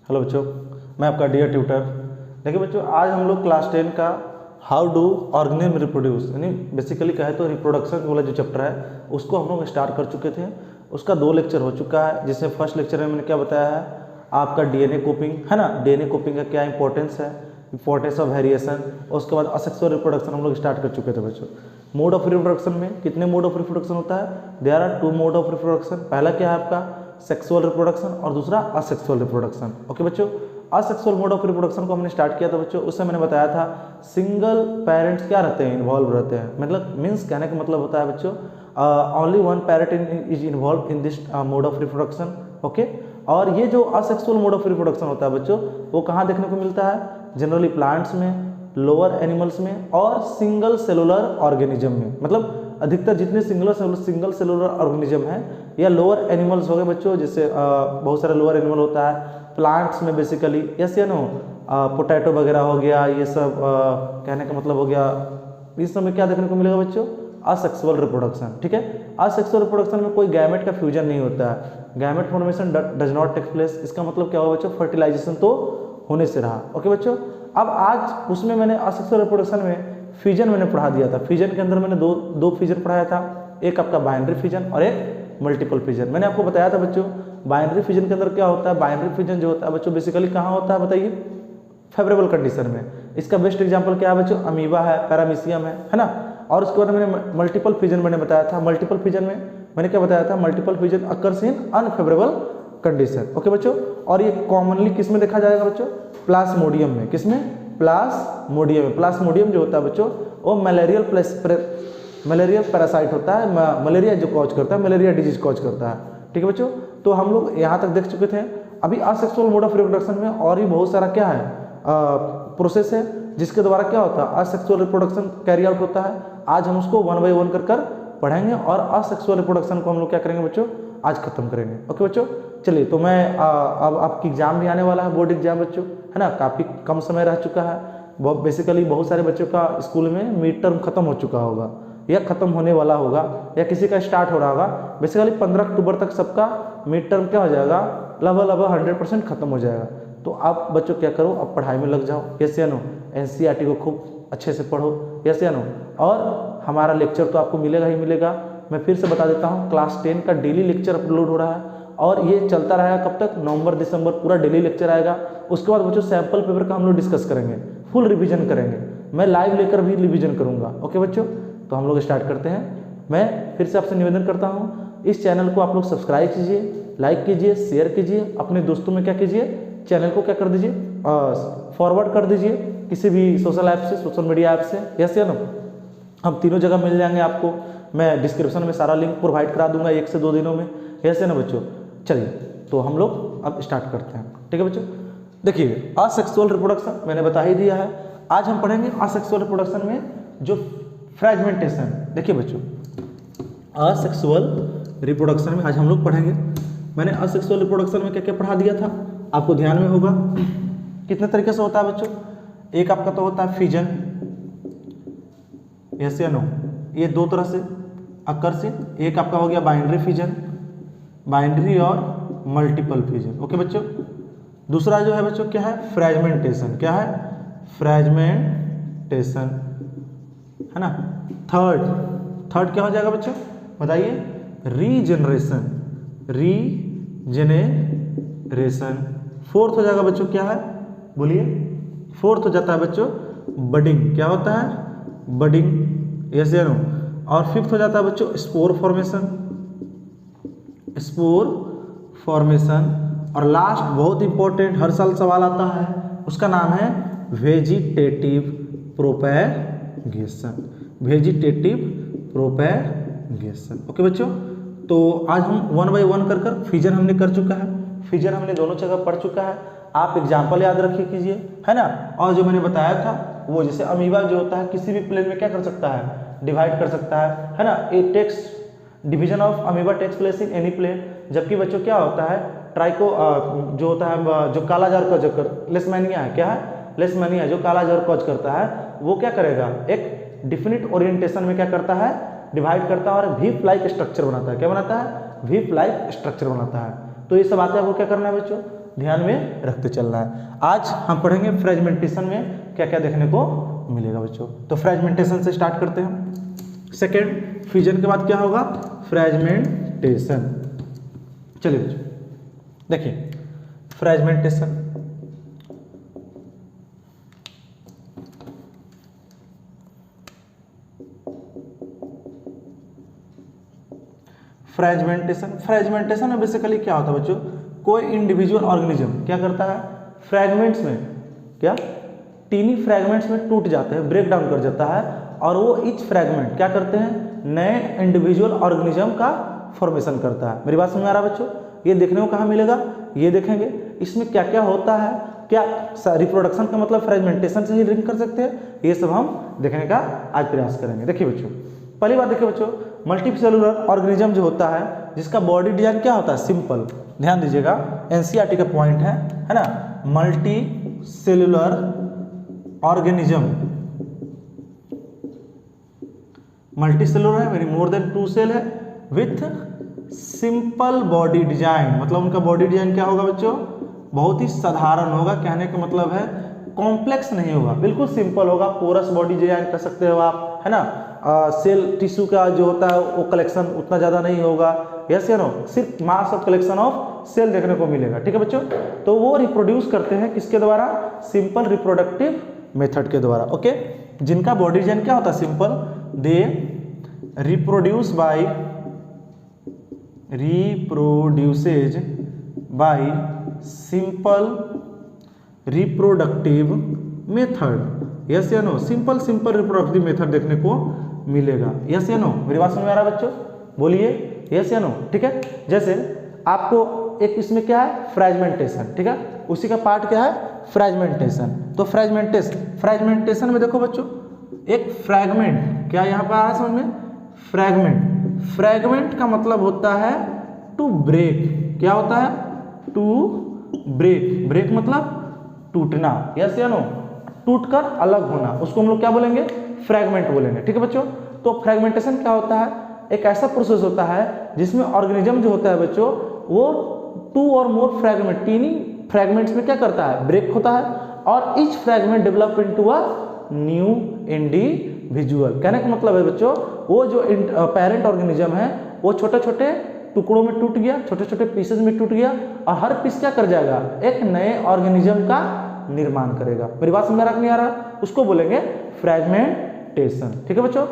Hello बच्चों, मैं आपका डियर ट्यूटर। देखिए बच्चों, आज हम लोग क्लास 10 का हाउ डू ऑर्गेनिज्म रिप्रोड्यूस यानी बेसिकली कहे तो रिप्रोडक्शन वाला जो चैप्टर है उसको हम लोग स्टार्ट कर चुके थे। उसका 2 लेक्चर हो चुका है, जिसमें फर्स्ट लेक्चर में मैंने क्या बताया है आपका डीएनए कोपिंग, है ना। डीएनए कोपिंग का क्या इंपॉर्टेंस है, इंपॉर्टेंस ऑफ वेरिएशन। उसके बाद असेक्सुअल रिप्रोडक्शन हम लोग स्टार्ट कर चुके थे बच्चों। मोड ऑफ रिप्रोडक्शन में कितने मोड ऑफ रिप्रोडक्शन होता है? There are 2 mode of reproduction. पहला क्या है आपका सेक्सुअल रिप्रोडक्शन और दूसरा असेक्सुअल रिप्रोडक्शन। ओके बच्चों, असेक्सुअल मोड ऑफ रिप्रोडक्शन को हमने स्टार्ट किया था बच्चों। उससे मैंने बताया था सिंगल पेरेंट्स क्या रहते हैं, इन्वॉल्व रहते हैं। मतलब मीन्स कहने का मतलब होता है बच्चों only one parent is involve in this mode of reproduction. Okay, और ये जो असेक्सुअल मोड ऑफ रिप्रोडक्शन होता है बच्चों वो कहाँ देखने को मिलता है? जनरली प्लांट्स में, लोअर एनिमल्स में और सिंगल सेलुलर ऑर्गेनिज्म में। मतलब अधिकतर जितने सिंगल सेलुलर ऑर्गेनिज्म है या लोअर एनिमल्स हो गए बच्चों, जैसे बहुत सारे लोअर एनिमल होता है प्लांट्स में बेसिकली, यस या नो, पोटैटो वगैरह हो गया, ये सब कहने का मतलब हो गया। इस समय क्या देखने को मिलेगा बच्चों? Asexual reproduction. ठीक है, असेक्सुअल रिप्रोडक्शन में कोई गैमेट का फ्यूजन नहीं होता है, gamete formation does not take place. इसका मतलब क्या होगा बच्चों? फर्टिलाइजेशन तो होने से रहा। ओके बच्चों, अब आज उसमें मैंने असेक्सुअल रिप्रोडक्शन में फ्यूजन मैंने पढ़ा दिया था। फ्यूजन के अंदर मैंने दो फ्यूजन पढ़ाया था, एक आपका बाइनरी फ्यूजन और एक मल्टीपल फ्यूजन। मैंने आपको बताया था बच्चों बाइनरी फ्यूजन के अंदर क्या होता है। बाइनरी फ्यूजन जो होता है बच्चों बेसिकली कहाँ होता है बताइए? फेवरेबल कंडीशन में। इसका बेस्ट एग्जांपल क्या है बच्चों? अमीबा है, पैरामीशियम है ना। और उसके बाद मैंने मल्टीपल फ्यूजन मैंने बताया था। मल्टीपल फ्यूजन में मैंने क्या बताया था? Multiple fusion occurs in unfavourable condition. Okay बच्चों, और ये कॉमनली किस में देखा जाएगा बच्चों? प्लाज्मोडियम में। किसमें? प्लाज्मोडियम में। प्लाज्मोडियम जो होता है बच्चों वो मलेरियल पैरासाइट होता है, मलेरिया जो कॉज करता है, मलेरिया डिजीज कॉज करता है। ठीक है बच्चों, तो हम लोग यहाँ तक देख चुके थे। अभी असेक्सुअल मोड ऑफ रिप्रोडक्शन में और भी बहुत सारा क्या है प्रोसेस है जिसके द्वारा क्या होता है असेक्सुअल रिप्रोडक्शन कैरी आउट होता है। आज हम उसको 1 बाय 1 कर पढ़ेंगे और असेक्सुअल रिप्रोडक्शन को हम लोग क्या करेंगे बच्चों? आज खत्म करेंगे। ओके बच्चों, चलिए तो मैं अब आपकी एग्जाम भी आने वाला है, बोर्ड एग्जाम बच्चों, है ना। काफ़ी कम समय रह चुका है। बेसिकली बहुत सारे बच्चों का स्कूल में मिड टर्म खत्म हो चुका होगा या खत्म होने वाला होगा या किसी का स्टार्ट हो रहा होगा। बेसिकली 15 अक्टूबर तक सबका मिड टर्म क्या हो जाएगा? लगभग 100% खत्म हो जाएगा। तो आप बच्चों क्या करो, अब पढ़ाई में लग जाओ। यस या नो? एनसीईआरटी को खूब अच्छे से पढ़ो। यस या नो? और हमारा लेक्चर तो आपको मिलेगा ही मिलेगा। मैं फिर से बता देता हूँ क्लास 10 का डेली लेक्चर अपलोड हो रहा है और ये चलता रहेगा कब तक? नवंबर दिसंबर पूरा डेली लेक्चर आएगा। उसके बाद बच्चों सैम्पल पेपर का हम लोग डिस्कस करेंगे, फुल रिवीजन करेंगे। मैं लाइव लेकर भी रिवीजन करूँगा। ओके बच्चों, तो हम लोग स्टार्ट करते हैं। मैं फिर से आपसे निवेदन करता हूँ इस चैनल को आप लोग सब्सक्राइब कीजिए, लाइक कीजिए, शेयर कीजिए, अपने दोस्तों में क्या कीजिए, चैनल को क्या कर दीजिए, फॉरवर्ड कर दीजिए किसी भी सोशल ऐप से, सोशल मीडिया ऐप से। यस या नो? हम तीनों जगह मिल जाएंगे आपको। मैं डिस्क्रिप्शन में सारा लिंक प्रोवाइड करा दूंगा 1 से 2 दिनों में। यस या ना बच्चों? चलिए तो हम लोग अब स्टार्ट करते हैं। ठीक है बच्चों, देखिए असेक्सुअल रिप्रोडक्शन मैंने बता ही दिया है। आज हम पढ़ेंगे असेक्सुअल रिप्रोडक्शन में जो फ्रेगमेंटेशन। देखिए बच्चों असेक्सुअल रिप्रोडक्शन में आज हम लोग पढ़ेंगे। मैंने असेक्सुअल रिप्रोडक्शन में क्या क्या पढ़ा दिया था आपको ध्यान में होगा। कितने तरीके से होता है बच्चों? एक आपका तो होता है फिजन, यस या नो? ये 2 तरह से अकर्षित। एक आपका हो गया बाइनरी फिजन, बाइनरी और मल्टीपल फिजन। ओके बच्चों, दूसरा जो है बच्चों क्या है? फ्रेगमेंटेशन। क्या है? फ्रेगमेंटेशन, है ना। थर्ड क्या हो जाएगा बच्चों बताइए? Regeneration, regeneration. फोर्थ हो जाएगा बच्चों क्या है बोलिए? फोर्थ हो जाता है बच्चों बडिंग। क्या होता है? बडिंग। यस या नो? और फिफ्थ हो जाता है बच्चों स्पोर फॉर्मेशन, स्पोर फॉर्मेशन। और लास्ट बहुत इंपॉर्टेंट हर साल सवाल आता है, उसका नाम है vegetative propagation, vegetative propagation. Okay बच्चों, तो आज हम 1 बाय 1 कर फिजन हमने कर चुका है। फिजन हमने दोनों जगह पढ़ चुका है। आप एग्जाम्पल याद रखिए कीजिए, है ना। और जो मैंने बताया था वो जैसे अमीबा जो होता है किसी भी प्लेन में क्या कर सकता है? डिवाइड कर सकता है ना। It takes division of amoeba takes place in any plane. जबकि बच्चों क्या होता है ट्राइको जो होता है जो काला जार कॉज कर, लेशमैनिया है। क्या है? लेशमैनिया जो काला जार कॉज करता है वो क्या करेगा? एक डिफिनिट ओरिएंटेशन में क्या करता है? डिवाइड करता है और वीप लाइक स्ट्रक्चर बनाता है। क्या बनाता है? वीप लाइक स्ट्रक्चर बनाता है। तो ये सब आते हैं वो क्या करना है बच्चों? ध्यान में रखते चलना है। आज हम पढ़ेंगे फ्रेगमेंटेशन में क्या क्या देखने को मिलेगा बच्चों। तो फ्रेगमेंटेशन से स्टार्ट करते हैं। सेकेंड, फ्यूजन के बाद क्या होगा? फ्रेगमेंटेशन। चलिए बच्चों देखिए, फ्रेगमेंटेशन फ्रेगमेंटेशन में बेसिकली क्या होता है बच्चों? कोई इंडिविजुअल ऑर्गेनिज्म क्या करता है? फ्रैगमेंट्स में क्या टीनी फ्रैगमेंट्स में टूट जाते हैं, ब्रेक डाउन कर जाता है, और वो ईच फ्रैगमेंट क्या करते हैं? नए इंडिविजुअल ऑर्गेनिज्म का फॉर्मेशन करता है। मेरी बात समझ में आ रहा है बच्चों? ये देखने को कहाँ मिलेगा? ये देखेंगे इसमें क्या क्या होता है, क्या रिप्रोडक्शन का मतलब फ्रेगमेंटेशन से ही लिंक कर सकते हैं, ये सब हम देखने का आज प्रयास करेंगे। देखिए बच्चों, पहली बात देखिए बच्चों, मल्टीसेलुलर ऑर्गेनिज्म जो होता है जिसका बॉडी डिजाइन क्या होता है? सिंपल। ध्यान दीजिएगा, एनसीईआरटी का पॉइंट है ना, multi cellular organism, multi cellular है, वेरी मोर देन 2 सेल है, विथ सिंपल बॉडी डिजाइन। मतलब उनका बॉडी डिजाइन क्या होगा बच्चों? बहुत ही साधारण होगा। कहने का मतलब है कॉम्प्लेक्स नहीं होगा, बिल्कुल सिंपल होगा। पोरस बॉडी डिजाइन कर सकते हो आप, है ना। सेल टिश्यू का जो होता है वो कलेक्शन उतना ज़्यादा नहीं होगा, यस या नो, सिर्फ mass of collection of cell देखने को मिलेगा। ठीक है बच्चों, तो वो रिप्रोड्यूस करते हैं किसके द्वारा? सिंपल रिप्रोडक्टिव मेथड के द्वारा। ओके, जिनका बॉडी डिजाइन क्या होता है? सिंपल। दे रिप्रोड्यूसेज bye simple reproductive method, yes या नो। सिंपल रिप्रोडक्टिव मेथड देखने को मिलेगा, यस या नो। मेरी बात समझ में आ रहा है बच्चों? बोलिए यस या नो। ठीक है, जैसे आपको एक इसमें क्या है? फ्रेगमेंटेशन। ठीक है, उसी का पार्ट क्या है? फ्रेगमेंटेशन। तो फ्रेगमेंटेशन में देखो बच्चों, एक फ्रैगमेंट, क्या यहाँ पर आ रहा है समझ में? फ्रैगमेंट का मतलब होता है टू ब्रेक। क्या होता है? टू ब्रेक मतलब टूटना, यस या नो, टूटकर अलग होना, उसको हम लोग क्या बोलेंगे? फ्रैगमेंट बोलेंगे। ठीक है बच्चों, तो फ्रैगमेंटेशन क्या होता है? एक ऐसा प्रोसेस होता है जिसमें ऑर्गेनिज्म जो होता है बच्चों, वो 2 or more fragment, tiny fragments में क्या करता है? ब्रेक होता है, और each fragment develop into a new individual. कहने का मतलब है बच्चों, वो जो पेरेंट ऑर्गेनिज्म है वो छोटे छोटे टुकड़ों में टूट गया, छोटे छोटे पीसेज में टूट गया, और हर पीस क्या कर जाएगा? एक नए ऑर्गेनिज्म का निर्माण करेगा। मेरी बात समझ में नहीं आ रहा? उसको बोलेंगे फ्रेगमेंटेशन। ठीक है बच्चों,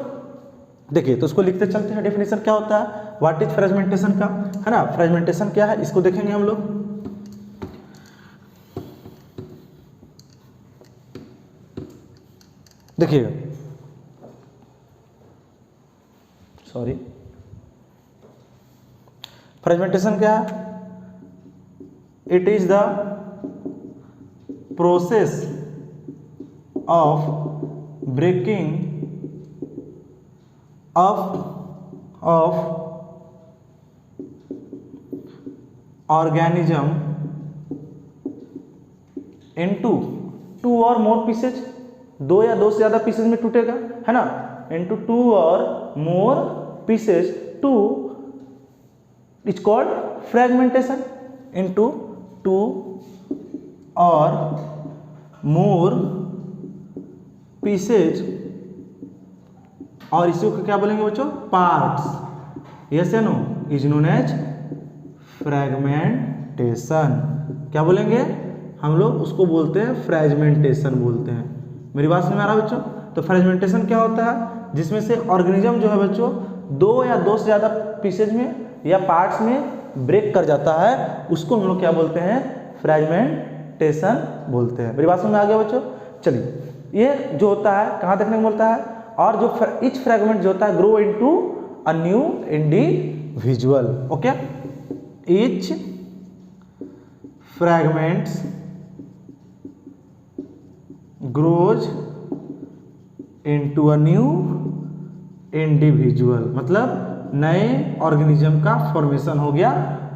देखिए तो उसको लिखते चलते हैं। डेफिनेशन क्या होता है? व्हाट इज फ्रेगमेंटेशन का, है ना। फ्रेगमेंटेशन क्या है इसको देखेंगे हम लोग। देखिएगा, सॉरी, फ्रेगमेंटेशन क्या है? It is the process of breaking of organism into 2 or more pieces, 2 या 2 से ज्यादा पीसेज में टूटेगा, है ना, into 2 और मोर पीसेज टू is called fragmentation. into 2 or more pieces, और इसी को क्या बोलेंगे बच्चों? पार्ट्स, यस या no, is known as fragmentation. क्या बोलेंगे हम लोग? उसको बोलते हैं फ्रेगमेंटेशन बोलते हैं। मेरी बात समझ में आ रहा है बच्चों? तो फ्रेगमेंटेशन क्या होता है? जिसमें से ऑर्गेनिज्म जो है बच्चों 2 या 2 से ज़्यादा पीसेज में या पार्ट्स में ब्रेक कर जाता है, उसको हम लोग क्या बोलते हैं? फ्रेगमेंटेशन बोलते हैं। मेरी बात समझ में आ गया बच्चों? चलिए, ये जो होता है कहाँ देखने को मिलता है? और जो ईच फ्रैगमेंट जो होता है grow into a new individual. Okay, each fragments grows into a new individual, मतलब नए ऑर्गेनिज्म का फॉर्मेशन हो गया,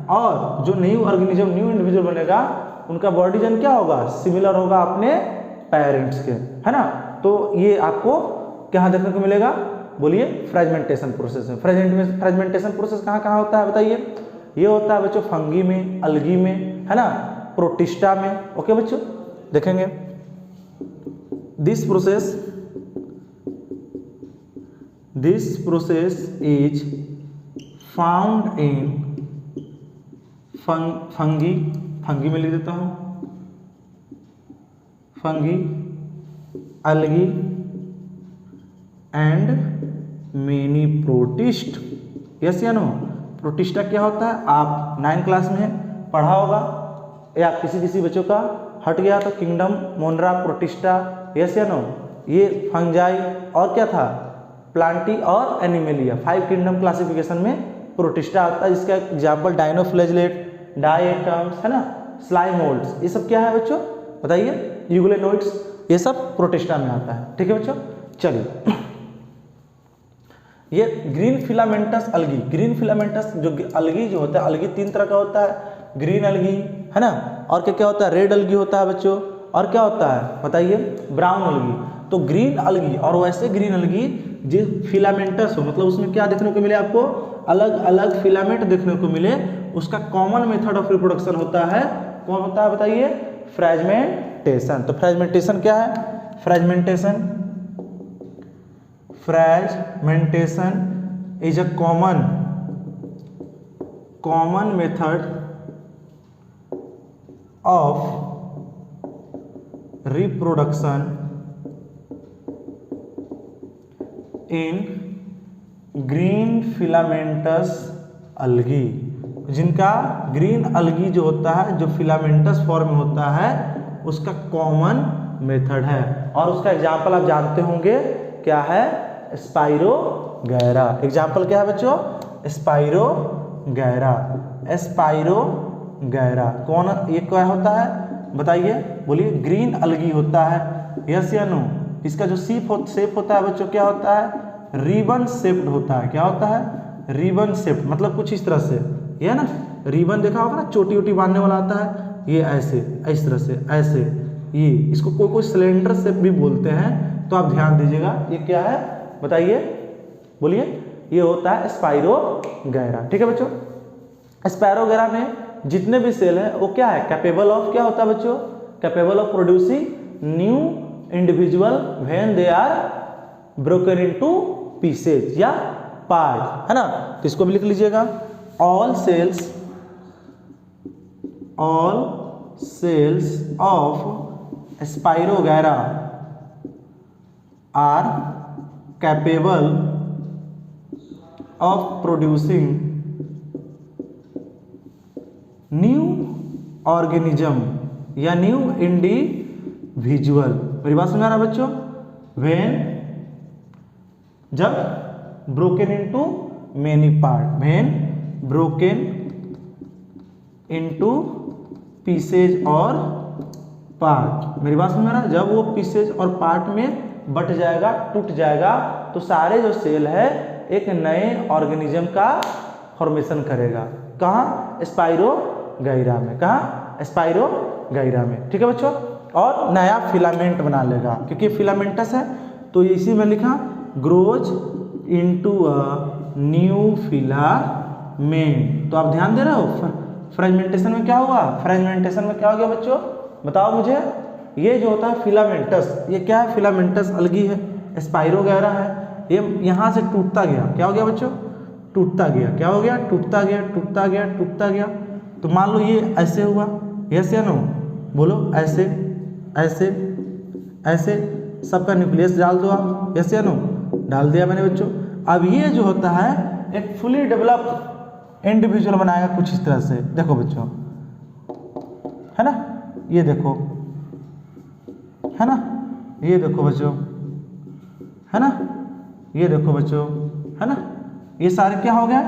और जो न्यू ऑर्गेनिज्म न्यू इंडिविजुअल बनेगा उनका बॉडी डिजाइन क्या होगा? सिमिलर होगा अपने पेरेंट्स के, है ना। तो ये आपको क्या देखने को मिलेगा? बोलिए, फ्रेगमेंटेशन प्रोसेस में। फ्रेगमेंटेशन प्रोसेस कहाँ कहाँ होता है बताइए? ये होता है बच्चों फंगी में, अलगी में, है ना, प्रोटिस्टा में। ओके बच्चों, देखेंगे this process is found in fungi में लिख देता हूं, fungi, algae and many protist. Yes या नो? प्रोटिस्टा क्या होता है? आप 9th क्लास में पढ़ा होगा, या किसी बच्चों का हट गया तो किंगडम, मोनरा, प्रोटिस्टा। यस या नो? ये फंजाई और क्या था? प्लांटी और एनिमेलिया। 5 किंगडम क्लासिफिकेशन में प्रोटिस्टा आता है, जिसका एग्जाम्पल डायनोफ्लैजेलेट, डायटम्स, है ना, स्लाइमोल्ड्स, ये सब क्या है बच्चों बताइए? यूग्लेनोइड्स, ये सब प्रोटिस्टा में आता है। ठीक है बच्चों, चलिए ये ग्रीन फिलामेंटस अलगी, ग्रीन फिलामेंटस जो अलगी जो होता है, अलगी 3 तरह का होता है, ग्रीन अलगी, है ना, और क्या क्या होता है? रेड अलगी होता है बच्चों, और क्या होता है बताइए? ब्राउन अलगी। तो ग्रीन अलगी और वैसे ग्रीन अलगी जो फिलामेंटस हो, मतलब उसमें क्या देखने को मिले आपको? अलग अलग फिलामेंट देखने को मिले, उसका कॉमन मेथड ऑफ रिप्रोडक्शन होता है। कौन होता है बताइए? फ्रेगमेंटेशन। तो फ्रेगमेंटेशन क्या है? Fragmentation is a common method of reproduction in green filamentous algae, जिनका ग्रीन अलगी जो होता है, जो फिलामेंटस फॉर्म में होता है, उसका कॉमन मेथड है। और उसका एग्जाम्पल आप जानते होंगे क्या है? स्पाइरोगैरा। एग्जाम्पल क्या है बच्चों? स्पाइरोगैरा। स्पाइरोगैरा कौन, ये क्या होता है बताइए? बोलिए। ग्रीन अलगी होता है। यस या नो? इसका जो शेप होता है बच्चों क्या होता है? रिबन शेप्ड होता है। क्या होता है? रिबन शेप्ड, मतलब कुछ इस तरह से, ये ना रिबन देखा होगा ना, चोटी वोटी बांधने वाला आता है, ये ऐसे, इस तरह से, ऐसे, ये इसको कोई सिलेंडर शेप भी बोलते हैं। तो आप ध्यान दीजिएगा, ये क्या है बताइए? बोलिए। ये होता है स्पाइरोगैरा। ठीक है बच्चों, स्पाइरोगैरा में जितने भी सेल है वो क्या है? कैपेबल ऑफ, क्या होता है बच्चों? Capable of producing new individual when they are broken into pieces या पार्ट, है ना। तो इसको भी लिख लीजिएगा। All cells of Spirogyra are capable of producing new organism या न्यू इंडिविजुअल। मेरी बात समझ आ रहा है बच्चों? व्हेन, जब broken into many part, when broken into pieces or part. मेरी बात समझ आ रहा है? जब वो पीसेज और पार्ट में बट जाएगा, टूट जाएगा, तो सारे जो सेल है एक नए ऑर्गेनिज्म का फॉर्मेशन करेगा। कहाँ? स्पाइरोगैरा में। कहाँ? स्पाइरोगैरा में। ठीक है बच्चों, और नया फिलामेंट बना लेगा, क्योंकि फिलामेंटस है तो इसी में लिखा grows into a new filament. तो आप ध्यान दे रहे हो? फ्रेगमेंटेशन में क्या होगा? फ्रेगमेंटेशन में क्या हो गया बच्चों बताओ मुझे? ये जो होता है फिलामेंटस, ये क्या है? फिलामेंटस अलगी है, स्पाइरोगैरा है। ये यहाँ से टूटता गया, क्या हो गया बच्चों? टूटता गया। क्या हो गया? टूटता गया, टूटता गया, टूटता गया। तो मान लो ये ऐसे हुआ, यस या नो? बोलो। ऐसे, ऐसे, ऐसे, सबका न्यूक्लियस डाल दो आप। यस या नो? डाल दिया मैंने बच्चों। अब ये जो होता है एक फुली डेवलप्ड इंडिविजुअल बनाएगा कुछ इस तरह से। देखो बच्चों, है ना, ये देखो, है ना, ये देखो बच्चों, है ना, ये देखो बच्चों, है ना। ये सारे क्या हो गया?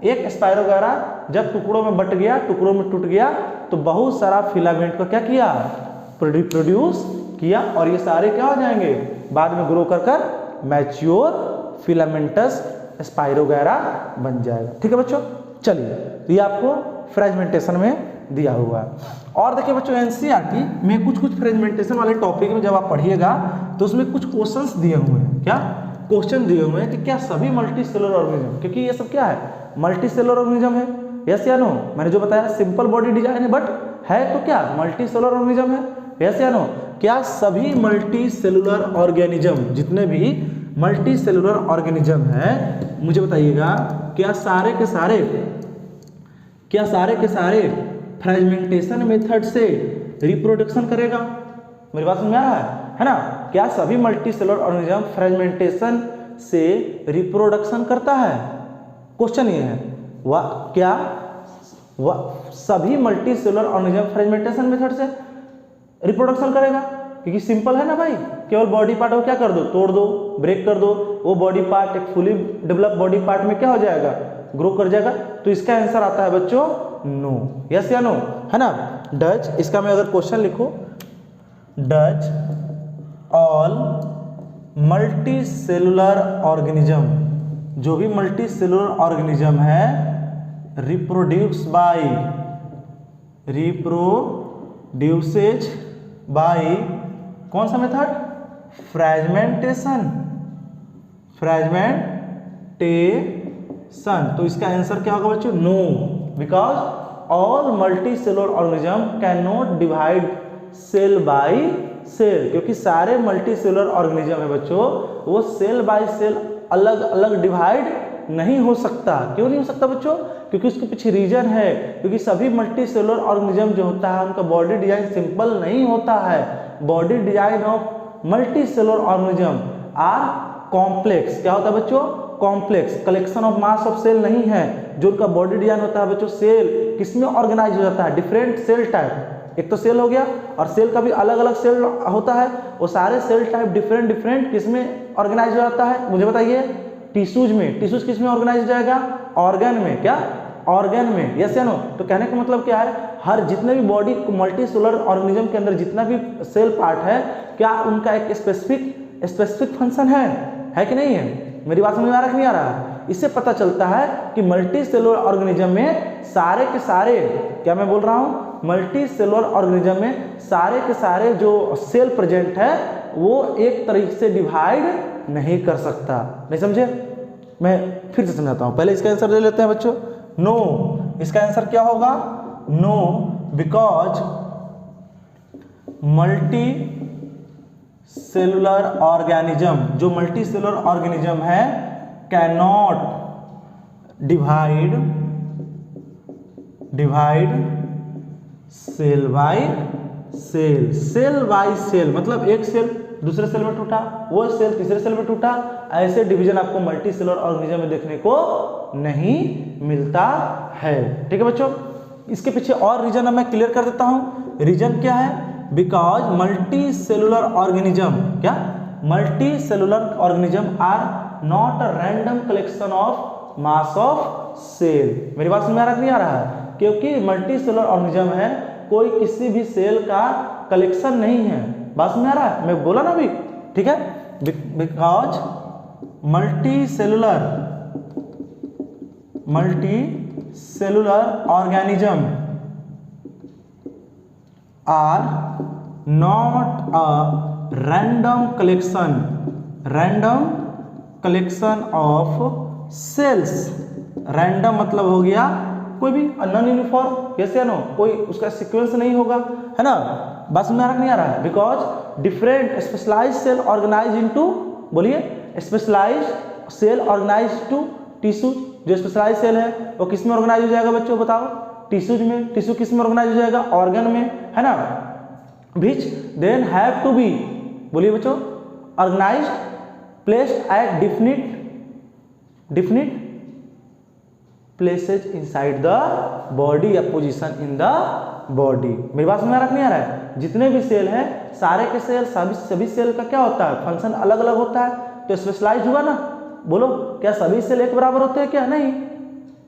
एक स्पाइरोगैरा जब टुकड़ों में बट गया, टुकड़ों में टूट गया, तो बहुत सारा फिलामेंट को क्या किया? प्रोड्यूस किया, और ये सारे क्या हो जाएंगे? बाद में ग्रो कर मैच्योर फिलामेंटस स्पाइरोगैरा बन जाएगा। ठीक है बच्चों, चलिए, तो ये आपको फ्रेगमेंटेशन में दिया हुआ है। और देखिए बच्चों, एनसीईआरटी में कुछ फ्रेगमेंटेशन वाले टॉपिक में जब आप पढ़िएगा तो उसमें कुछ क्वेश्चंस दिए हुए हैं। क्या क्वेश्चन दिए हुए हैं कि क्या सभी मल्टी सेलुलर ऑर्गेनिज्म, क्योंकि ये सब क्या है? मल्टी सेलुलर ऑर्गेनिज्म है। यस या नो? मैंने जो बताया सिंपल बॉडी डिजाइन है बट है तो क्या मल्टी सेलुलर ऑर्गेनिज्म है, यस या नो? क्या सभी मल्टी सेलुलर ऑर्गेनिज्म, जितने भी मल्टी सेलुलर ऑर्गेनिज्म है, मुझे बताइएगा क्या सारे के सारे फ्रेगमेंटेशन मेथड से रिप्रोडक्शन करेगा? मेरी बात समझ में आ रहा है ना? क्या सभी मल्टी सेलुलर ऑर्गेनिज्म फ्रेगमेंटेशन से रिप्रोडक्शन करता है? क्वेश्चन ये है, क्या सभी multi cellular organism fragmentation method से रिप्रोडक्शन करेगा? क्योंकि सिंपल है ना भाई, केवल बॉडी पार्ट को क्या कर दो, तोड़ दो, ब्रेक कर दो, वो बॉडी पार्ट एक फुली डेवलप बॉडी पार्ट में क्या हो जाएगा, ग्रो कर जाएगा। तो इसका आंसर आता है बच्चों नो, यस या नो, है ना? डज, इसका मैं अगर क्वेश्चन लिखूं, does all multi cellular organism, जो भी मल्टी सेलुलर ऑर्गेनिज्म है, रिप्रोड्यूसेज बाय कौन सा मेथड? फ्रेगमेंटेशन। तो इसका आंसर क्या होगा बच्चों? No, because all multi cellular organism can not divide cell by cell, क्योंकि सारे मल्टी सेलुलर ऑर्गेनिज्म है बच्चों, वो सेल बाय सेल अलग अलग डिवाइड नहीं हो सकता। क्यों नहीं हो सकता बच्चों? क्योंकि उसके पीछे रीजन है, क्योंकि सभी मल्टी सेलुलर ऑर्गेनिज्म जो होता है उनका बॉडी डिजाइन सिंपल नहीं होता है। Body design of multi cellular organism are complex. क्या होता है बच्चों? Complex. Collection of mass of cell नहीं है। जो उनका बॉडी डिजाइन होता है बच्चों, सेल किसमें ऑर्गेनाइज हो जाता है? Different cell type. एक तो सेल हो गया, और सेल का भी अलग अलग सेल होता है, वो सारे सेल टाइप डिफरेंट डिफरेंट किसमें ऑर्गेनाइज हो जाता है? मुझे बताइए। टिश्यूज में। टिश्यूज किसमें ऑर्गेनाइज हो जाएगा? ऑर्गन में। क्या? ऑर्गन में, यस या नो? तो कहने का मतलब क्या है, हर जितने भी बॉडी मल्टी सेलुलर ऑर्गेनिज्म के अंदर जितना भी सेल पार्ट है, क्या उनका एक स्पेसिफिक फंक्शन है कि नहीं है? मेरी बात समझ में आ रहा है कि नहीं आ रहा है? इससे पता चलता है कि मल्टी सेलुलर ऑर्गेनिज्म में सारे के सारे, क्या मैं बोल रहा हूँ, मल्टी सेलुलर ऑर्गेनिज्म में सारे के सारे जो सेल प्रेजेंट है वो एक तरीके से डिवाइड नहीं कर सकता। नहीं समझे? मैं फिर से समझाता हूँ, पहले इसका आंसर ले लेते हैं बच्चों। नो, इसका आंसर क्या होगा? No, because multi cellular organism, जो मल्टी सेलुलर ऑर्गेनिज्म है, can not divide cell by cell. Cell by cell मतलब एक सेल दूसरे सेल में टूटा, वो सेल तीसरे सेल में टूटा, ऐसे डिवीजन आपको मल्टी सेलुलर ऑर्गेनिज्म में देखने को नहीं मिलता है। ठीक है बच्चों? इसके पीछे और रीजन मैं क्लियर कर देता हूं। रीजन क्या है? बिकॉज मल्टी सेलुलर ऑर्गेनिज्म, क्या? Multi cellular organism are not a random collection of mass of cell. मेरी बात समझ में आ रहा है कि नहीं आ रहा है? क्योंकि मल्टी सेलुलर ऑर्गेनिज्म है, कोई किसी भी सेल का कलेक्शन नहीं है। बात समझ में आ रहा है? मैं बोला ना अभी, ठीक है? Because multi cellular organism are not a random collection of cells. Random मतलब हो गया कोई भी नॉन यूनिफॉर्म, यस या नो? कोई उसका सीक्वेंस नहीं होगा, है ना? बस में आ रहा नहीं आ रहा है? Because different specialized cell organize into, बोलिए, specialized cell organize to tissue. जो स्पेशलाइज्ड सेल है वो किस में ऑर्गेनाइज हो जाएगा बच्चों? बताओ। टिश्यूज में। टिश्यू किस में ऑर्गेनाइज हो जाएगा? ऑर्गन में, है ना? Which then have to be, बोलिए बच्चों, organised placed at definite places inside the body या पोजीशन इन द बॉडी। मेरी बात समझ में आ रहा नहीं आ रहा है? जितने भी सेल हैं, सारे के सेल, सभी सेल का क्या होता है? फंक्शन अलग अलग होता है, तो स्पेशलाइज हुआ ना। बोलो, क्या सभी सेल एक बराबर होते हैं? क्या नहीं।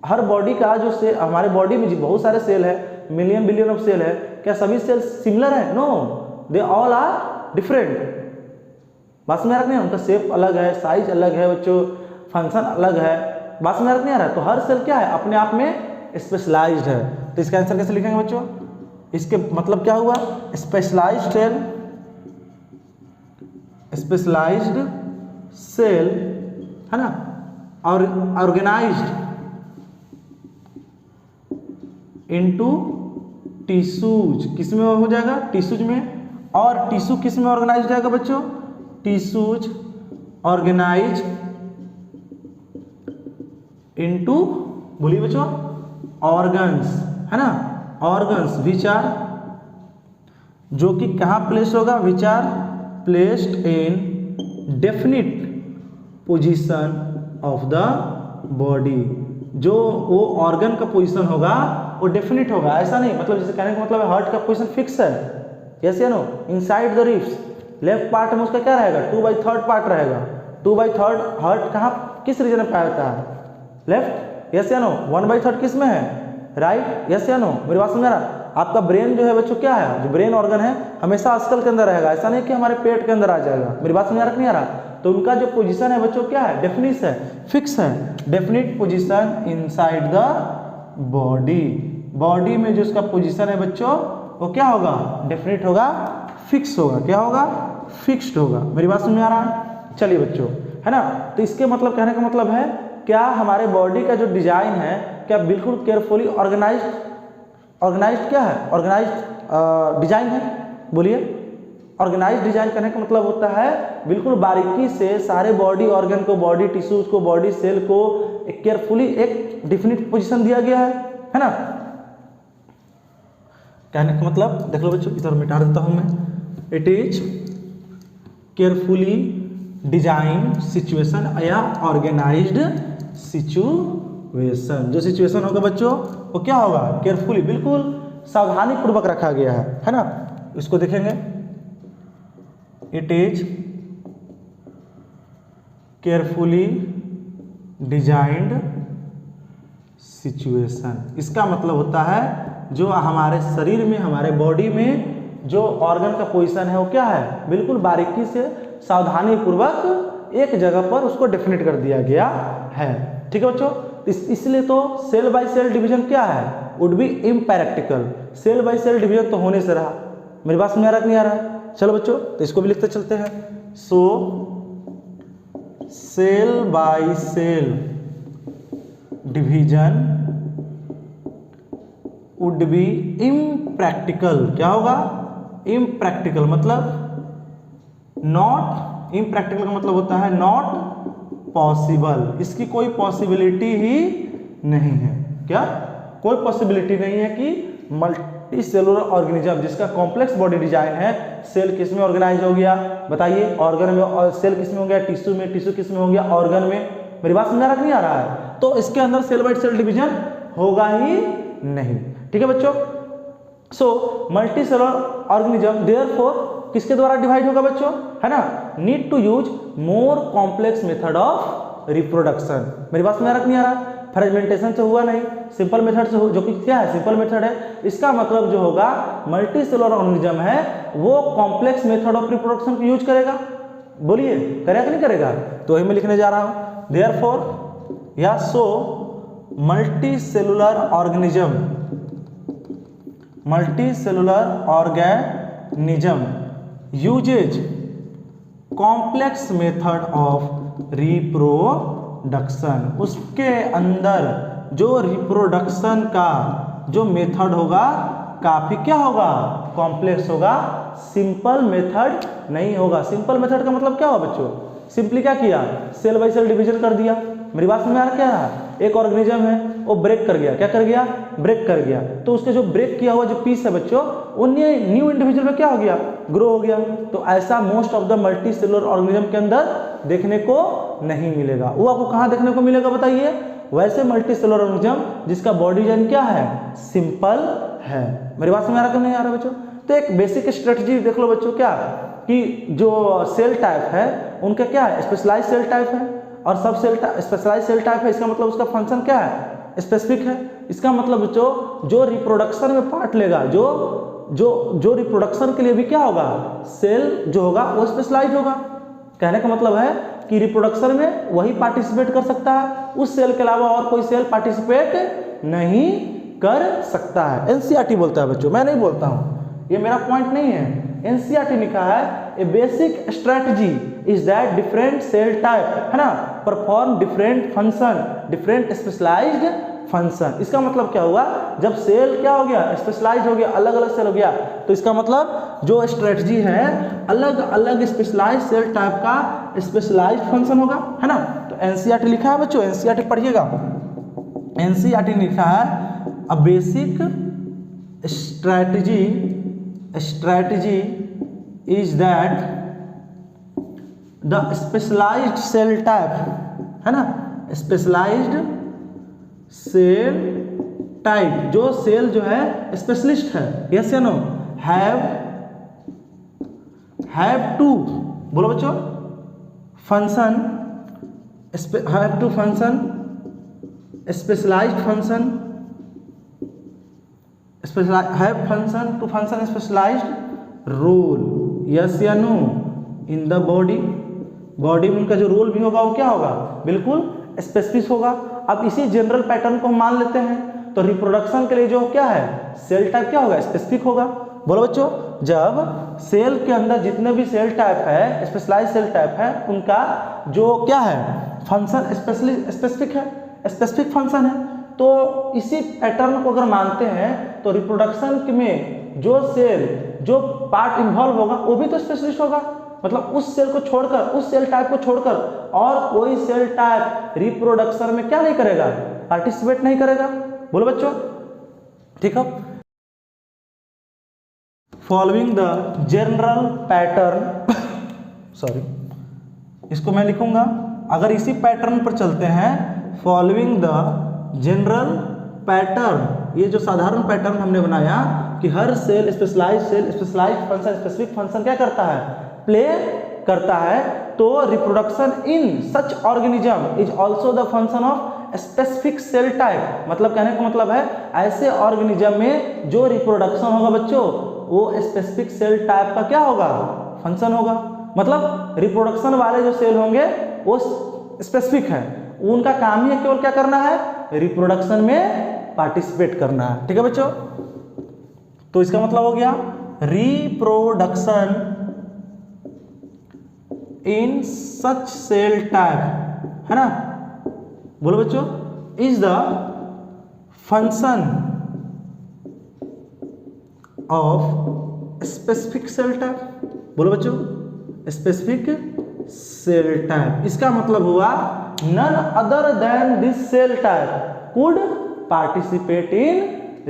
हर बॉडी का जो सेल, हमारे बॉडी में बहुत सारे सेल है, मिलियन बिलियन ऑफ सेल है, क्या सभी सेल सिमिलर है? No, they all are different. बात समझ में आ रहा नहीं? उनका शेप अलग है, साइज अलग है बच्चों, फंक्शन अलग है। बात समझ में नहीं आ रहा है? तो हर सेल क्या है? अपने आप में स्पेशलाइज्ड है। तो इसका आंसर कैसे लिखेंगे बच्चों? इसके मतलब क्या हुआ? स्पेशलाइज्ड सेल, है ना, और ऑर्गेनाइज्ड इनटू टिश्यूज किस में हो जाएगा, टिश्यूज में, और टिश्यू किस में ऑर्गेनाइज हो जाएगा बच्चों, टिश्यूज ऑर्गेनाइज इनटू, बोलिए बच्चों, ऑर्गन्स, है ना, ऑर्गन्स विच आर, जो कि कहाँ प्लेस होगा, which are placed in definite position of the body, जो वो ऑर्गन का पोजीशन होगा वो डेफिनिट होगा, ऐसा नहीं, मतलब जैसे कहने का मतलब है हार्ट का पोजीशन फिक्स है, यस या no, inside the ribs, left part में उसका क्या रहेगा, 2/3 पार्ट रहेगा, 2/3 हार्ट कहाँ किस रीजन में पाया जाता है, लेफ्ट, यस या नो, 1/3 किस में है, राइट, यस या नो, मेरी बात समझा रहा, आपका ब्रेन जो है बच्चों क्या है, जो ब्रेन ऑर्गन है हमेशा अस्कल के अंदर रहेगा, ऐसा नहीं कि हमारे पेट के अंदर आ जाएगा, मेरी बात समझा रहा नहीं आ रहा, तो उनका जो पोजीशन है बच्चों क्या है, डेफिनिट है, फिक्स है, definite position inside the body, body में जो उसका पोजीशन है बच्चों वो क्या होगा, डेफिनिट होगा, फिक्स होगा, क्या होगा, फिक्स्ड होगा, मेरी बात समझ में आ रहा है, चलिए बच्चों, है ना, तो इसके मतलब कहने का मतलब है क्या हमारे बॉडी का जो डिजाइन है क्या बिल्कुल केयरफुली ऑर्गेनाइज्ड क्या है, ऑर्गेनाइज्ड डिजाइन है, बोलिए, ऑर्गेनाइज्ड डिजाइन करने का मतलब होता है बिल्कुल बारीकी से सारे बॉडी ऑर्गन को, बॉडी टिश्यूज को, बॉडी सेल को एक केयरफुली एक डिफिनिट पोजीशन दिया गया है ना, कहने का मतलब देख लो बच्चों, इधर मिटा देता हूं मैं, it is carefully design situation या ऑर्गेनाइज्ड सिचुएशन, जो सिचुएशन होगा बच्चों वो क्या होगा, केयरफुली, बिल्कुल सावधानी पूर्वक रखा गया है ना, इसको देखेंगे, it is carefully designed situation, इसका मतलब होता है जो हमारे शरीर में, हमारे बॉडी में जो ऑर्गन का पोजीशन है वो क्या है, बिल्कुल बारीकी से सावधानी पूर्वक एक जगह पर उसको डेफिनेट कर दिया गया है, ठीक है बच्चों, इसलिए तो सेल बाय सेल डिवीजन क्या है, would be impractical, cell by cell division तो होने से रहा, मेरी बात समझ आ रहा नहीं आ रहा है, चलो बच्चों तो इसको भी लिखते चलते हैं, so cell by cell division would be impractical, क्या होगा, इम्प्रैक्टिकल, मतलब नॉट, इम्प्रैक्टिकल का मतलब होता है नॉट पॉसिबल, इसकी कोई पॉसिबिलिटी ही नहीं है, क्या, कोई पॉसिबिलिटी नहीं है कि मल्टी सेलुलर ऑर्गेनिज्म जिसका कॉम्प्लेक्स बॉडी डिजाइन है, सेल किस में ऑर्गेनाइज हो गया, बताइए, ऑर्गन में, और सेल किस में हो गया, टिश्यू में, टिश्यू किस में हो गया, ऑर्गन में, मेरी बात समझा रहा नहीं आ रहा है, तो इसके अंदर सेल बाय सेल डिवीजन होगा ही नहीं, ठीक है बच्चों, so multi cellular organism therefore किसके द्वारा डिवाइड होगा बच्चों, है ना, need to use more complex method of reproduction, मेरी बात में नहीं आ रहा, फ्रेगमेंटेशन से हुआ नहीं, सिंपल मेथड से जो कि क्या है, सिंपल मेथड है, इसका मतलब जो होगा मल्टी सेलुलर ऑर्गेनिज्म है वो कॉम्प्लेक्स मेथड ऑफ रिप्रोडक्शन को यूज करेगा, बोलिए करेगा कि नहीं करेगा, तो वही मैं लिखने जा रहा हूं, देयरफॉर या so multi cellular organism uses complex method of reproduction, उसके अंदर जो रिप्रोडक्शन का जो मेथड होगा काफी क्या होगा, कॉम्प्लेक्स होगा, सिंपल मेथड नहीं होगा, सिंपल मेथड का मतलब क्या हुआ बच्चों, सिंपली क्या किया, सेल बाय सेल डिवीजन कर दिया, मेरी बात समझ आ रहा क्या है, एक ऑर्गेनिज्म है वो ब्रेक कर गया, क्या कर गया, ब्रेक कर गया, तो उसके जो ब्रेक किया हुआ जो पीस है बच्चों वो न्यू इंडिविजुअल में क्या हो गया, ग्रो हो गया, तो ऐसा most of the multi cellular organism के अंदर देखने को नहीं मिलेगा, वो आपको कहाँ देखने को मिलेगा बताइए, वैसे मल्टी सेलुलर ऑर्गेनिज्म जिसका बॉडी डिजाइन क्या है, सिंपल है, मेरी बात समझ आ रहा कि नहीं आ रहा बच्चों, तो एक बेसिक स्ट्रेटजी देख लो बच्चों, क्या कि जो सेल टाइप है उनका क्या है, स्पेशलाइज सेल टाइप है, और सब सेल स्पेशलाइज सेल टाइप है, इसका मतलब उसका फंक्शन क्या है, स्पेसिफिक है, इसका मतलब बच्चों जो रिप्रोडक्शन में पार्ट लेगा, जो रिप्रोडक्शन के लिए भी क्या होगा, सेल जो होगा वो स्पेशलाइज होगा, कहने का मतलब है कि रिप्रोडक्शन में वही पार्टिसिपेट कर सकता है, उस सेल के अलावा और कोई सेल पार्टिसिपेट नहीं कर सकता है, एनसीईआरटी बोलता है बच्चों, मैं नहीं बोलता हूं, ये मेरा पॉइंट नहीं है, एनसीईआरटी लिखा है, a basic strategy is that different cell type, है ना, perform different function, different specialised function. इसका मतलब क्या हुआ, जब सेल क्या हो गया, स्पेशलाइज हो गया, अलग अलग सेल हो गया, तो इसका मतलब जो स्ट्रेटजी है अलग अलग स्पेशलाइज सेल टाइप का स्पेशलाइज फंक्शन होगा, है ना। तो एनसीईआरटी लिखा है बच्चों, एनसीईआरटी पढ़िएगा, एनसीईआरटी लिखा है a basic strategy is that the specialized cell type, है ना, स्पेशलाइज्ड सेल टाइप, जो सेल जो है स्पेशलिस्ट है, यस या नो, हैव टू, बोलो बच्चों, function, have to function, specialised function, have function to function specialized role, yes या no, in the body में उनका जो रोल भी होगा वो क्या होगा, बिल्कुल स्पेसिफिक होगा। अब इसी जनरल पैटर्न को हम मान लेते हैं, तो रिप्रोडक्शन के लिए जो क्या है सेल टाइप क्या होगा, स्पेसिफिक होगा। बोलो बच्चों, जब सेल के अंदर जितने भी सेल टाइप है, स्पेशलाइज्ड सेल टाइप है, उनका जो क्या है फंक्शन स्पेसिफिक है, स्पेसिफिक फंक्शन है। तो इसी पैटर्न को अगर मानते हैं तो रिप्रोडक्शन में जो सेल, जो पार्ट इन्वॉल्व होगा वो भी तो स्पेशलिस्ट होगा। मतलब उस सेल को छोड़कर, उस सेल टाइप को छोड़कर और कोई सेल टाइप रिप्रोडक्शन में क्या नहीं करेगा, पार्टिसिपेट नहीं करेगा। बोलो बच्चों, ठीक है। Following the general pattern sorry, इसको मैं लिखूंगा, अगर इसी पैटर्न पर चलते हैं, फॉलोइंग द जनरल पैटर्न, ये जो साधारण पैटर्न हमने बनाया कि हर cell specialised function, specific function क्या करता है, प्ले करता है, तो reproduction in such organism is also the function of specific cell type. मतलब कहने का मतलब है ऐसे ऑर्गेनिज्म में जो रिप्रोडक्शन होगा बच्चों, वो स्पेसिफिक सेल टाइप का क्या होगा, फंक्शन होगा। मतलब रिप्रोडक्शन वाले जो सेल होंगे वो स्पेसिफिक है, उनका काम ही है केवल क्या करना है, रिप्रोडक्शन में पार्टिसिपेट करना है। ठीक है बच्चों, तो इसका मतलब हो गया reproduction in such cell type, है ना। बोलो बच्चों, is the function of specific cell type. बोलो बच्चों, स्पेसिफिक सेल टाइप, इसका मतलब हुआ none other than this cell type could participate in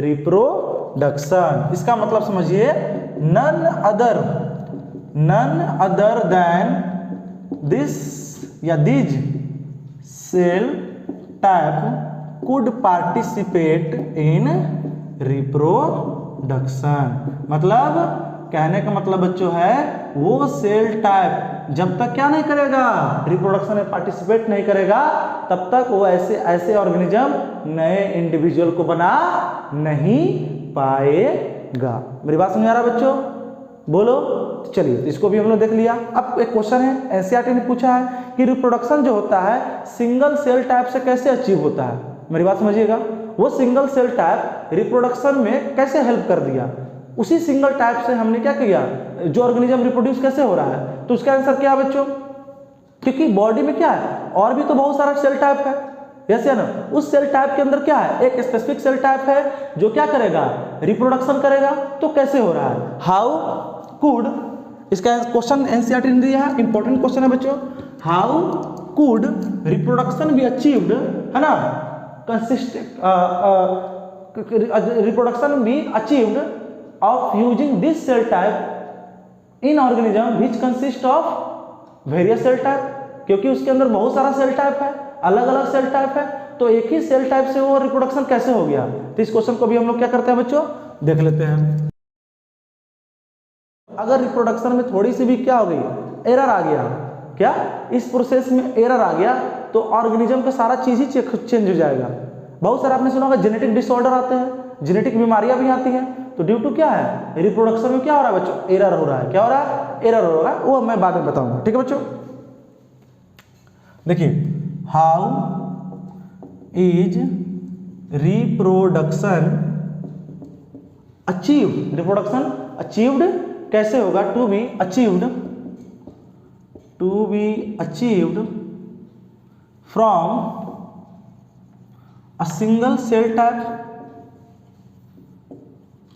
reproduction। इसका मतलब समझिए, none other than this या these cell type could participate in reproduction। मतलब कहने का मतलब बच्चों है, वो सेल टाइप जब तक क्या नहीं करेगा, रिप्रोडक्शन में पार्टिसिपेट नहीं करेगा, तब तक वो ऐसे ऑर्गेनिज्म नए इंडिविजुअल को बना नहीं पाएगा। मेरी बात समझ आ रहा है बच्चों? बोलो। तो चलिए, तो इसको भी हम लोग देख लिया। अब एक क्वेश्चन है, एनसीईआरटी ने पूछा है कि रिप्रोडक्शन जो होता है सिंगल सेल टाइप से कैसे अचीव होता है। मेरी बात समझिएगा, वो सिंगल सेल टाइप रिप्रोडक्शन में कैसे हेल्प कर दिया, उसी सिंगल टाइप से हमने क्या किया, जो ऑर्गेनिज्म रिप्रोड्यूस कैसे हो रहा है। तो उसका आंसर क्या है बच्चों, क्योंकि बॉडी में क्या है, और भी तो बहुत सारा सेल टाइप है, यस या ना। उस सेल टाइप के अंदर क्या है, एक स्पेसिफिक सेल टाइप है जो क्या करेगा, रिप्रोडक्शन करेगा। तो कैसे हो रहा है, हाउ कुड, इसका क्वेश्चन एनसीईआरटी ने दिया है, इंपॉर्टेंट क्वेश्चन है बच्चों। How could reproduction be achieved, है ना, reproduction be achieved of using this cell type in organism which consist of various cell type, क्योंकि उसके अंदर बहुत सारा सेल टाइप है, अलग अलग सेल टाइप है, तो एक ही सेल टाइप से वो रिप्रोडक्शन कैसे हो गया। तो इस क्वेश्चन को भी हम लोग क्या करते हैं बच्चों, देख लेते हैं। अगर रिप्रोडक्शन में थोड़ी सी भी क्या हो गई, एरर आ गया, क्या इस प्रोसेस में एरर आ गया, तो ऑर्गेनिज्म का सारा चीज ही चेंज हो जाएगा। बहुत सारा आपने सुना होगा जेनेटिक डिसऑर्डर आते हैं, जेनेटिक बीमारियां भी आती हैं, तो ड्यू टू क्या है, रिप्रोडक्शन में क्या हो रहा है बच्चों, एरर हो रहा है। क्या हो रहा है, एरर हो रहा है, वो मैं बाद में बताऊंगा। ठीक है बच्चों, देखिए, how is reproduction achieve, reproduction achieved कैसे होगा, to be achieved from a single cell type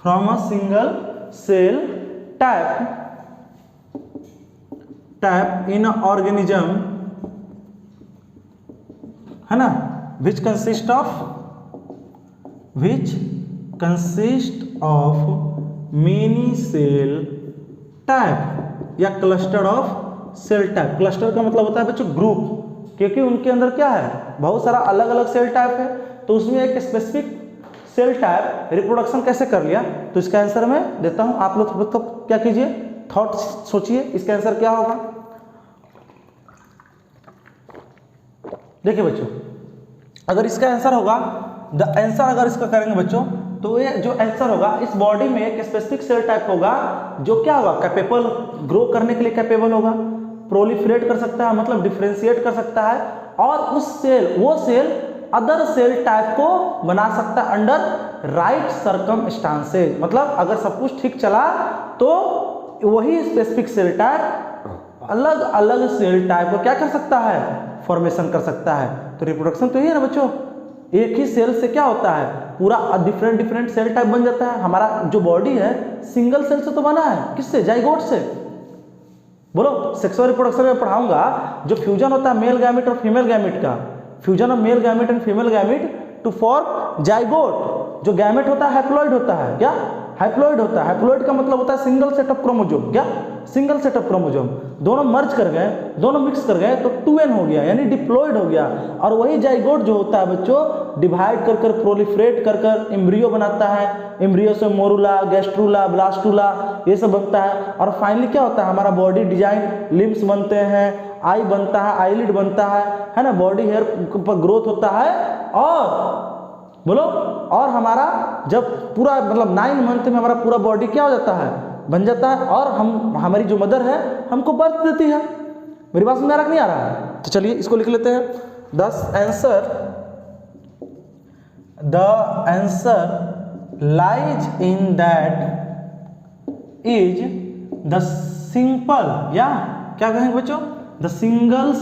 from a single cell type in organism, है ना, which consist of many cell type या cluster of cell type. Cluster का मतलब होता है बच्चों ग्रुप, क्योंकि उनके अंदर क्या है, बहुत सारा अलग अलग सेल टाइप है, तो उसमें एक स्पेसिफिक सेल टाइप रिप्रोडक्शन कैसे कर लिया। तो इसका आंसर मैं देता हूं, आप लोग तो क्या कीजिए, थॉट सोचिए इसका आंसर क्या होगा। देखिए बच्चों, अगर इसका आंसर होगा, द आंसर अगर इसका करेंगे बच्चों, तो ये जो आंसर होगा, इस बॉडी में एक स्पेसिफिक सेल टाइप होगा जो क्या होगा, कैपेबल, ग्रो करने के लिए कैपेबल होगा, प्रोलिफरेट कर सकता है, मतलब डिफरेंशिएट कर सकता है, और वो सेल अदर सेल टाइप को बना सकता है अंडर राइट सर्कमस्टांसेस। मतलब अगर सब कुछ ठीक चला तो वही स्पेसिफिक सेल टाइप अलग अलग सेल टाइप को क्या कर सकता है, फॉर्मेशन कर सकता है। तो रिप्रोडक्शन तो ये है ना बच्चों, एक ही सेल से क्या होता है, पूरा डिफरेंट सेल टाइप बन जाता है। हमारा जो बॉडी है सिंगल सेल से तो बना है, किससे, जाइगोट से। बोलो, सेक्सुअल रिप्रोडक्शन में पढ़ाऊंगा, जो फ्यूजन होता है मेल गैमेट और फीमेल गैमेट का, fusion of male gamete and female gamete to form zygote. जो गैमेट होता है हैप्लॉइड होता है, क्या हैप्लॉइड होता है, हैप्लॉइड का मतलब होता है सिंगल सेट ऑफ क्रोमोसोम, क्या सिंगल सेट ऑफ क्रोमोसोम, दोनों मर्ज कर गए, दोनों मिक्स कर गए तो 2n हो गया, यानी डिप्लॉइड हो गया। और वही जाइगोट जो होता है बच्चों, डिवाइड कर कर प्रोलिफरेट कर कर एम्ब्रियो बनाता है, एम्ब्रियो से मोरूला, गैस्ट्रूला, ब्लास्टूला ये सब बनता है, और फाइनली क्या होता है, हमारा बॉडी डिजाइन, लिम्स बनते हैं, आई बनता है, आईलिड बनता है ना, बॉडी हेयर पर ग्रोथ होता है, और बोलो, और हमारा जब पूरा मतलब 9 मंथ में हमारा पूरा बॉडी क्या हो जाता है, बन जाता है, और हमारी जो मदर है हमको बर्थ देती है। मेरी बात समझ आ रहा नहीं आ रहा है? तो चलिए इसको लिख लेते हैं। The answer lies in that is the simple, या क्या कहेंगे बच्चों, the single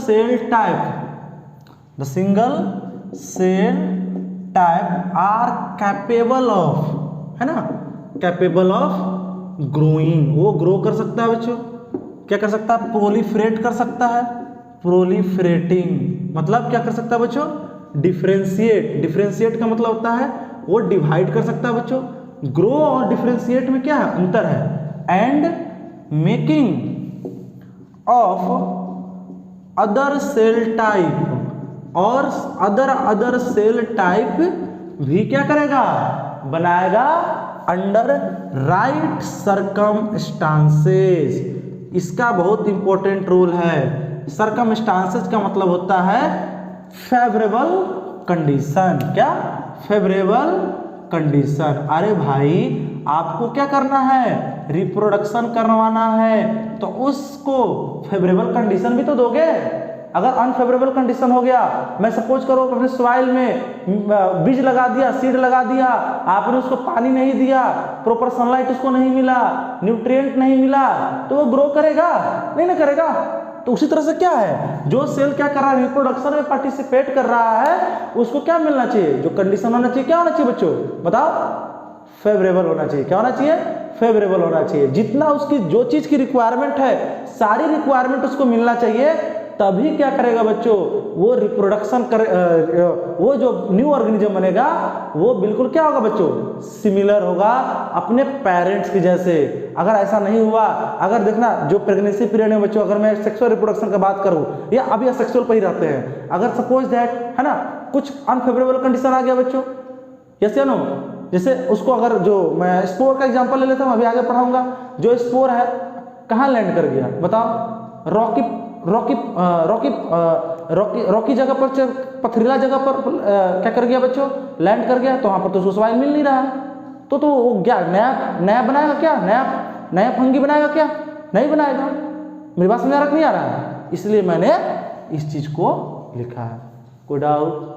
cell type are capable of, है ना, कैपेबल ऑफ ग्रोइंग। वो ग्रो कर सकता है बच्चों, क्या कर सकता है, प्रोलिफरेट कर सकता है, प्रोलिफरेटिंग मतलब क्या कर सकता है बच्चों, डिफरेंशिएट का मतलब होता है वो डिवाइड कर सकता है बच्चों। ग्रो और डिफरेंशिएट में क्या है, अंतर है। And making of other cell type, और अदर सेल टाइप भी क्या करेगा, बनाएगा अंडर राइट सर्कमस्टांसेस। इसका बहुत इंपॉर्टेंट रोल है। सर्कमस्टांसेस का मतलब होता है फेवरेबल कंडीशन, क्या फेवरेबल कंडीशन। अरे भाई आपको क्या करना है, रिप्रोडक्शन करवाना है, तो उसको फेवरेबल कंडीशन भी तो दोगे। अगर अनफेवरेबल कंडीशन हो गया, मैं सपोज करो अपने सॉइल में बीज लगा दिया, सीड लगा दिया, आपने उसको पानी नहीं दिया, प्रॉपर सनलाइट उसको नहीं मिला, न्यूट्रिएंट नहीं मिला, तो वो ग्रो करेगा नहीं ना करेगा। तो उसी तरह से क्या है, जो सेल क्या कर रहा है, रिप्रोडक्शन में पार्टिसिपेट कर रहा है, उसको क्या मिलना चाहिए, जो कंडीशन होना चाहिए, क्या होना चाहिए बच्चों बताओ, फेवरेबल होना चाहिए। क्या होना चाहिए, फेवरेबल होना चाहिए। जितना उसकी जो चीज की रिक्वायरमेंट है, सारी रिक्वायरमेंट उसको मिलना चाहिए, तभी क्या करेगा बच्चों, वो रिप्रोडक्शन कर, वो जो न्यू ऑर्गेनिज्म बनेगा वो बिल्कुल क्या होगा बच्चों, सिमिलर होगा अपने पेरेंट्स की जैसे। अगर ऐसा नहीं हुआ, अगर देखना जो प्रेगनेंसी पीरियड में बच्चों, अगर मैं सेक्सुअल रिप्रोडक्शन की बात करूं, या अभी असेक्सुअल पर ही रहते हैं, अगर सपोज दैट है ना कुछ अनफेवरेबल कंडीशन आ गया बच्चों, यस या नो, जैसे उसको अगर जो मैं स्पोर का एग्जांपल ले लेता हूं, अभी आगे पढ़ाऊंगा। जो स्पोर है कहाँ लैंड कर गया बताओ, रॉकी जगह पर, पथरीला जगह पर क्या कर गया बच्चों, लैंड कर गया, तो वहां पर तो सुसवाइल मिल नहीं रहा है, तो वो क्या नया बनाएगा, क्या नया फंगी बनाएगा, क्या नहीं बनाएगा। मेरी बात समझ नहीं आ रहा है, इसलिए मैंने इस चीज को लिखा है। कोई डाउट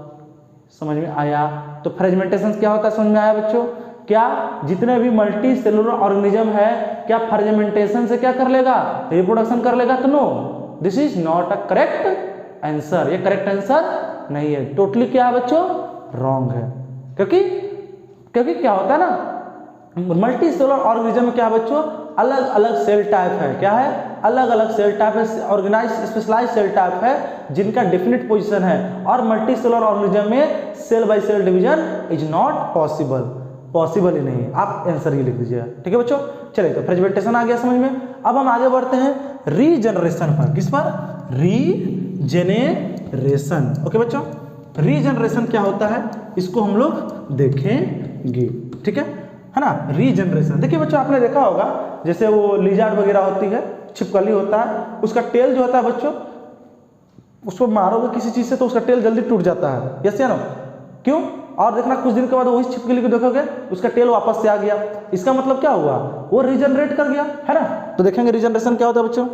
समझ में आया? तो फ्रेगमेंटेशन क्या होता है समझ में आया बच्चों? क्या जितने भी मल्टी सेलुलर ऑर्गेनिज्म है, क्या फ्रेगमेंटेशन से क्या कर लेगा, रिप्रोडक्शन कर लेगा? तो no, this is not a correct answer, ये करेक्ट आंसर नहीं है। टोटली क्या है बच्चों, रॉन्ग है, क्योंकि क्या होता है ना, मल्टी सेलुलर ऑर्गेनिज्म में क्या है बच्चों, अलग अलग सेल टाइप है। क्या है? अलग अलग सेल टाइप है, ऑर्गेनाइज स्पेशलाइज सेल टाइप है जिनका डेफिनेट पोजीशन है। और मल्टी सेलुलर ऑर्गेनिज्म में cell by cell division is not possible ही नहीं। आप आंसर ही लिख दीजिएगा। ठीक है बच्चों, चलिए तो फ्रेगमेंटेशन आ गया समझ में। अब हम आगे बढ़ते हैं रीजनरेशन पर। किस पर? रीजेनेरेशन। ओके बच्चों, रीजनरेशन क्या होता है इसको हम लोग देखेंगे। ठीक है ना। रीजनरेशन देखिए बच्चों, आपने देखा होगा जैसे वो लिजार्ड वगैरह होती है, छिपकली होता है, उसका टेल जो होता है बच्चों, उसको मारोगे किसी चीज से तो उसका टेल जल्दी टूट जाता है। यस या नो? क्यों? और देखना कुछ दिन के बाद वही छिपकली को देखोगे उसका टेल वापस से आ गया। इसका मतलब क्या हुआ? वो रीजनरेट कर गया, है ना। तो देखेंगे रीजनरेशन क्या होता है बच्चों।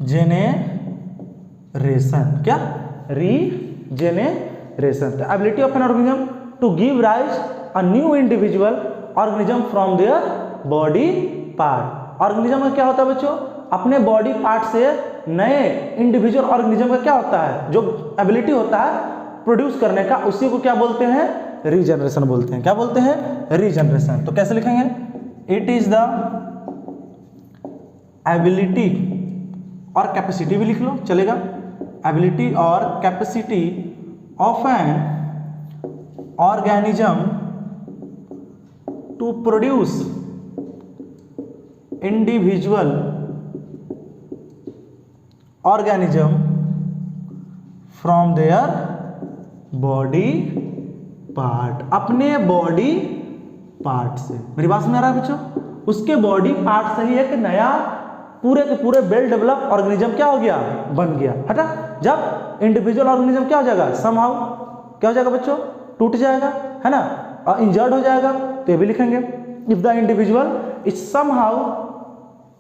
रीजेनेरेशन, क्या? Regeneration, the ability of an organism to give rise a new individual organism from their body part. Organism में क्या होता है बच्चों? अपने बॉडी पार्ट से नए इंडिविजुअल ऑर्गेनिज्म का क्या होता है, जो एबिलिटी होता है प्रोड्यूस करने का, उसी को क्या बोलते हैं? रीजनरेशन बोलते हैं। क्या बोलते हैं? रीजनरेशन। तो कैसे लिखेंगे? इट इज द एबिलिटी और कैपेसिटी भी लिख लो चलेगा, एबिलिटी और capacity of an organism to produce individual organism from their body part, अपने बॉडी पार्ट से। मेरी बात समझ आ रहा है बच्चों? उसके बॉडी पार्ट से ही एक नया पूरे के पूरे वेल डेवलप ऑर्गेनिज्म क्या हो गया? बन गया। हटा, जब इंडिविजुअल ऑर्गेनिज्म क्या हो जाएगा? समहाउ क्या हो जाएगा बच्चों? टूट जाएगा, है ना, और इंजर्ड हो जाएगा। तो ये भी लिखेंगे, if the individual is somehow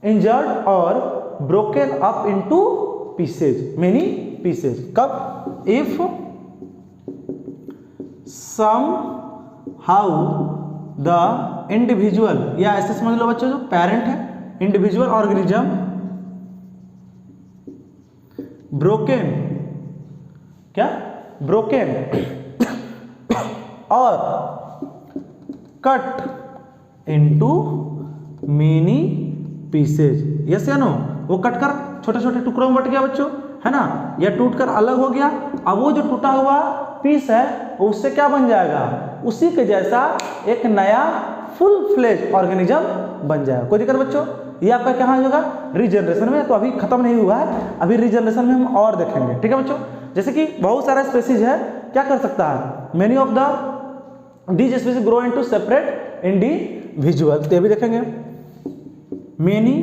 injured और broken up into pieces, many pieces. कब? इफ somehow the individual, या ऐसे समझ लो बच्चों, जो पेरेंट है इंडिविजुअल ऑर्गेनिज्म ब्रोकन, क्या? ब्रोकन और cut into many pieces. Yes या नो? वो कट कर छोटे छोटे टुकड़ों में बट गया बच्चों, है ना, या टूट कर अलग हो गया। अब वो जो टूटा हुआ पीस है उससे क्या बन जाएगा? उसी के जैसा एक नया फुल फ्लेज ऑर्गेनिज्म बन जाएगा। कोई दिक्कत बच्चों? ये आपका कहाँ होगा? रीजनरेशन में। तो अभी खत्म नहीं हुआ है, अभी रीजनरेशन में हम और देखेंगे। ठीक है बच्चों, जैसे कि बहुत सारा स्पेसीज है, क्या कर सकता है? Many of the these species grow into separate individual. तो ये भी देखेंगे। मेनी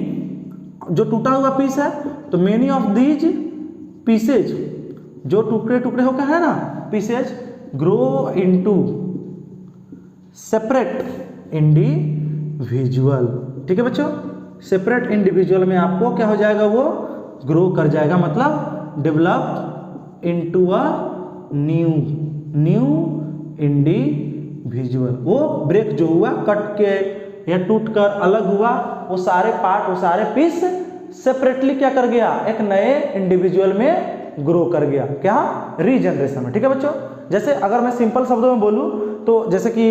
जो टूटा हुआ पीस है, तो मेनी ऑफ दीज पीसेज, जो टुकड़े टुकड़े होकर है ना pieces, grow into separate individual. ठीक है बच्चों, सेपरेट इंडिविजुअल में आपको क्या हो जाएगा? वो ग्रो कर जाएगा, मतलब develop into a new individual. वो ब्रेक जो हुआ, कट के या टूट कर अलग हुआ, वो सारे पार्ट, वो सारे पीस सेपरेटली क्या कर गया? एक नए इंडिविजुअल में ग्रो कर गया। क्या? रीजनरेशन में। ठीक है बच्चों, जैसे अगर मैं सिंपल शब्दों में बोलूं तो जैसे कि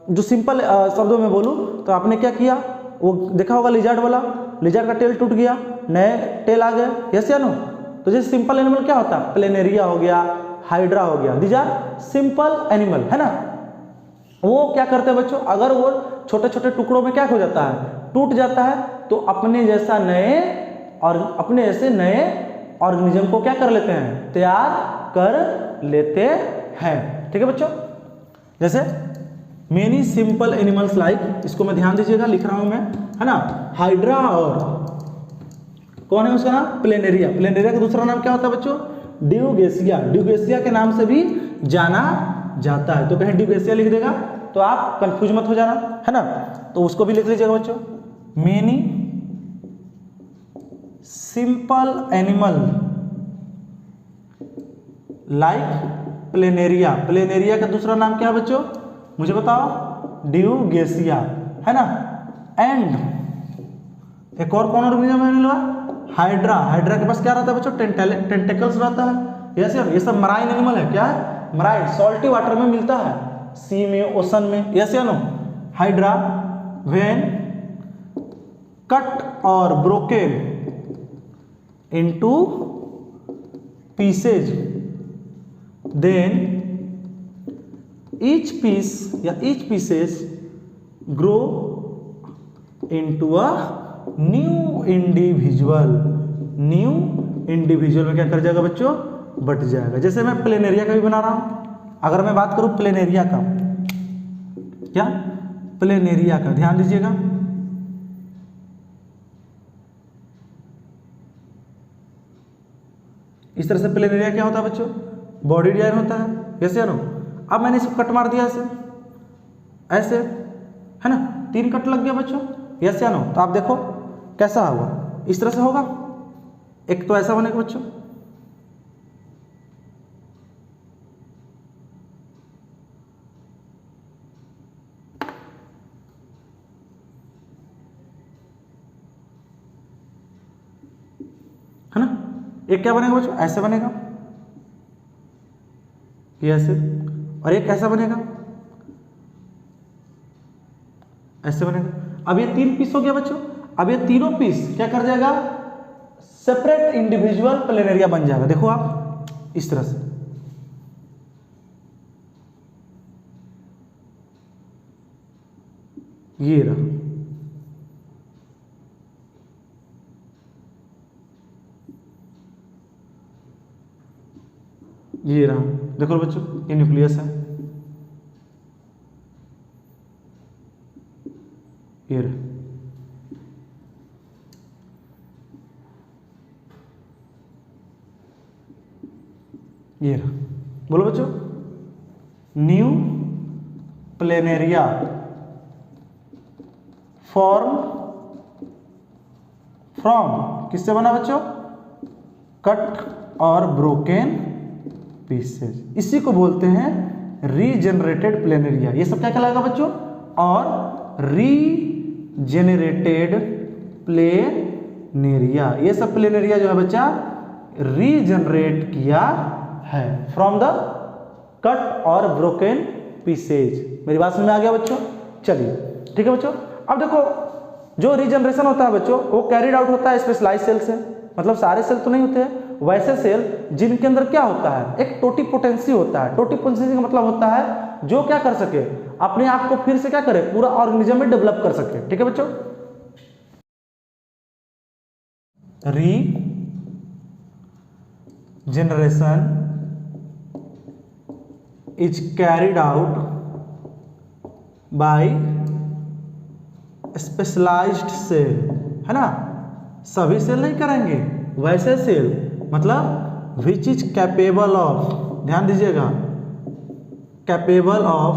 जो सिंपल शब्दों में बोलूं तो आपने क्या किया? वो देखा होगा लिजार्ड वाला, लिजार्ड का टेल टूट गया, नए टेल आ गए। यस या नो? तो जैसे सिंपल एनिमल क्या होता है? प्लेनेरिया हो गया, हाइड्रा हो गया, दीज आर सिंपल एनिमल, है ना। वो क्या करते हैं बच्चों? अगर वो छोटे छोटे टुकड़ों में क्या हो जाता है? टूट जाता है, तो अपने जैसा नए और अपने जैसे नए ऑर्गेनिज्म को क्या कर लेते हैं? तैयार कर लेते हैं। ठीक है बच्चों, जैसे मेनी सिंपल एनिमल्स लाइक, इसको मैं ध्यान दीजिएगा, लिख रहा हूं मैं, है ना। हाइड्रा और कौन है उसका नाम? प्लेनेरिया। प्लेनेरिया का दूसरा नाम क्या होता है बच्चों? ड्यूगेसिया। ड्यूगेसिया के नाम से भी जाना जाता है। तो कहीं ड्यूगेसिया लिख देगा तो आप कंफ्यूज मत हो जाना, है ना। तो उसको भी लिख लीजिएगा बच्चों। Many simple animal like planaria. Planaria का दूसरा नाम क्या है बच्चों? मुझे बताओ। ड्यूगेसिया, है ना। एंड एक और कौन ऑर्गेनिज्म है? हाइड्रा, हाइड्रा के पास क्या रहता है बच्चों, टेंटेकल्स रहता है। यस या ये सब मराइन एनिमल है, क्या है, मराइन, सॉल्टी वाटर में मिलता है, सी में, ओशन में। यस या नो, हाइड्रा व्हेन कट और broken into pieces then each piece या each pieces grow into a new individual में क्या कर जाएगा बच्चों, बट जाएगा। जैसे मैं प्लेनेरिया का भी बना रहा हूं, अगर मैं बात करूं प्लेनेरिया का, क्या, प्लेनेरिया का ध्यान दीजिएगा, इस तरह से प्लेनेरिया क्या होता है बच्चों, बॉडी डिजाइन होता है। जैसे नो, अब मैंने इसको कट मार दिया ऐसे, ऐसे है ना, 3 कट लग गया बच्चों। यस या नो, तो आप देखो कैसा होगा, इस तरह से होगा। एक तो ऐसा बनेगा बच्चों, है ना, एक क्या बनेगा बच्चों, ऐसे बनेगा, ये ऐसे, और एक ऐसा बनेगा, ऐसे बनेगा। अब ये 3 पीस हो गया बच्चों। अब ये तीनों पीस क्या कर जाएगा, सेपरेट इंडिविजुअल प्लेनेरिया बन जाएगा। देखो आप इस तरह से, ये रहा, ये रहा, देखो बच्चों, ये न्यूक्लियस है, ये रहा, ये रहा। बोलो बच्चों, न्यू प्लेनेरिया फॉर्म फ्रॉम, किससे बना बच्चों, कट और ब्रोकन पीसेज। इसी को बोलते हैं रीजेनरेटेड प्लेनेरिया। ये सब क्या कहलाएगा बच्चों, और रीजेनरेटेड प्लेनेरिया, ये सब प्लेनेरिया जो है बच्चा रीजेनरेट किया है फ्रॉम द कट और ब्रोकन पीसेज। मेरी बात समझ में आ गया बच्चों, चलिए ठीक है बच्चों। अब देखो, जो रीजनरेशन होता है बच्चों, वो कैरिड आउट होता है स्पेशलाइज्ड सेल से, मतलब सारे सेल तो नहीं होते हैं, वैसे सेल जिनके अंदर क्या होता है, एक टोटिपोटेंसी होता है। टोटिपोटेंसी का मतलब होता है जो क्या कर सके, अपने आप को फिर से क्या करे, पूरा ऑर्गेनिज्म में डेवलप कर सके। ठीक है बच्चों, regeneration is carried out by specialised cell, है ना, सभी सेल नहीं करेंगे, वैसे सेल, मतलब विच इज कैपेबल ऑफ, ध्यान दीजिएगा, कैपेबल ऑफ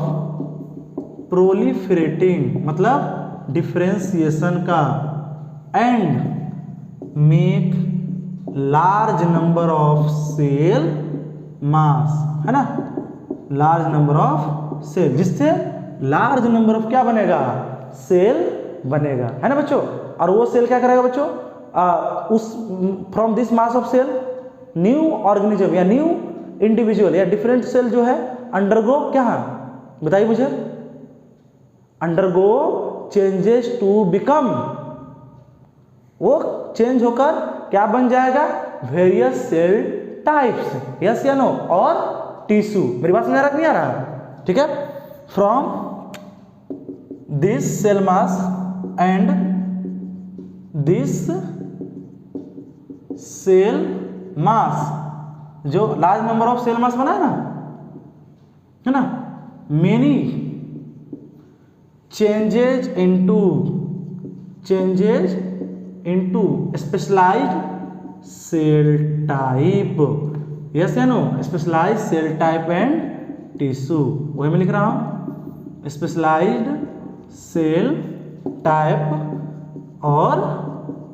प्रोलिफरेटिंग, मतलब डिफरेंशिएशन का, and make large number of cell mass, है ना, लार्ज नंबर ऑफ सेल, जिससे लार्ज नंबर ऑफ क्या बनेगा, सेल बनेगा, है ना बच्चों। और वो सेल क्या करेगा बच्चों, उस from this mass of cell new organism या न्यू इंडिविजुअल या डिफरेंट सेल जो है अंडरगो क्या है, बताइए मुझे, अंडरगो चेंजेस टू बिकम, वो चेंज होकर क्या बन जाएगा, वेरियस सेल टाइप्स। यस या नो, और टिश्यू। मेरी बात समझ आ रहा नहीं आ रहा, ठीक है। From this cell mass and this cell mass, जो large number of cell mass बना है ना, many changes into specialised cell type. Yes या no, specialised cell type and tissue, वही मैं लिख रहा हूं, स्पेशलाइज्ड सेल टाइप और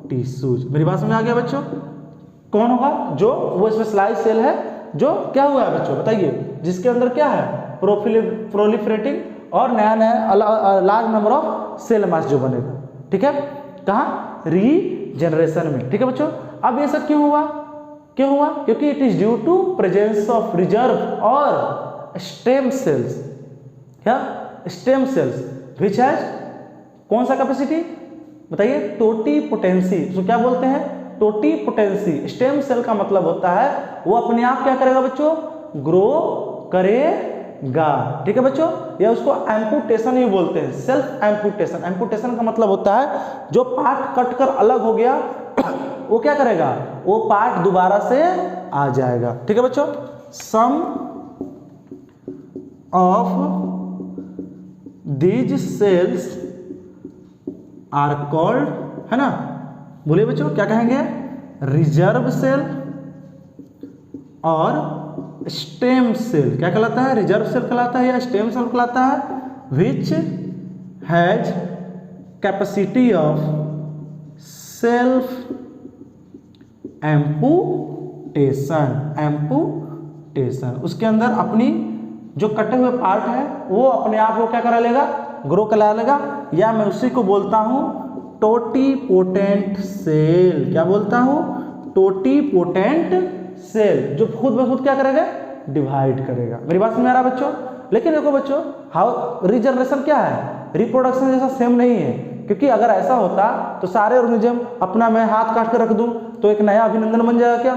टिश्यूज। मेरी बात समझ आ गया बच्चों, कौन होगा, जो वो स्पेशलाइज्ड सेल है, जो क्या हुआ है बच्चों बताइए, जिसके अंदर क्या है, प्रोलिफरेटिंग और नया नया large number of cell mass जो बनेगा। ठीक है, कहाँ, रीजनरेशन में। ठीक है बच्चों, अब ये सब क्यों हुआ? क्योंकि it is due to presence of reserve और स्टेम सेल्स। क्या? स्टेम सेल्स विच हैज कौन सा कैपेसिटी बताइए? टोटीपोटेंसी। उसको क्या बोलते हैं? टोटीपोटेंसी। स्टेम सेल का मतलब होता है वो अपने आप क्या करेगा बच्चों? ग्रो करेगा। ठीक है बच्चों, या उसको एम्पुटेशन भी बोलते हैं, सेल्फ एम्पुटेशन। एम्पुटेशन का मतलब होता है जो पार्ट कट कर अलग हो गया वो क्या करेगा? वो पार्ट दोबारा से आ जाएगा। ठीक है बच्चों, some of these cells are called, है ना, बोलिए बच्चों क्या कहेंगे? रिजर्व सेल और स्टेम सेल। क्या कहलाता है? रिजर्व सेल कहलाता है या स्टेम सेल कहलाता है। Which has capacity of self amputation. उसके अंदर अपनी जो कटे हुए पार्ट है वो अपने आप को क्या करा लेगा? ग्रो करा लेगा। या मैं उसी को बोलता हूं टोटीपोटेंट सेल। क्या बोलता हूं? टोटीपोटेंट सेल, जो खुद ब खुद क्या करेगा? डिवाइड करेगा। मेरी बात समझ में आ रहा है बच्चों? लेकिन देखो बच्चों, हाउ रीजनरेशन क्या है? रिप्रोडक्शन जैसा सेम नहीं है, क्योंकि अगर ऐसा होता तो सारे ऑर्गेनिज्म अपना मैं हाथ काट कर रख दूं तो एक नया अभिनंदन बन जाएगा।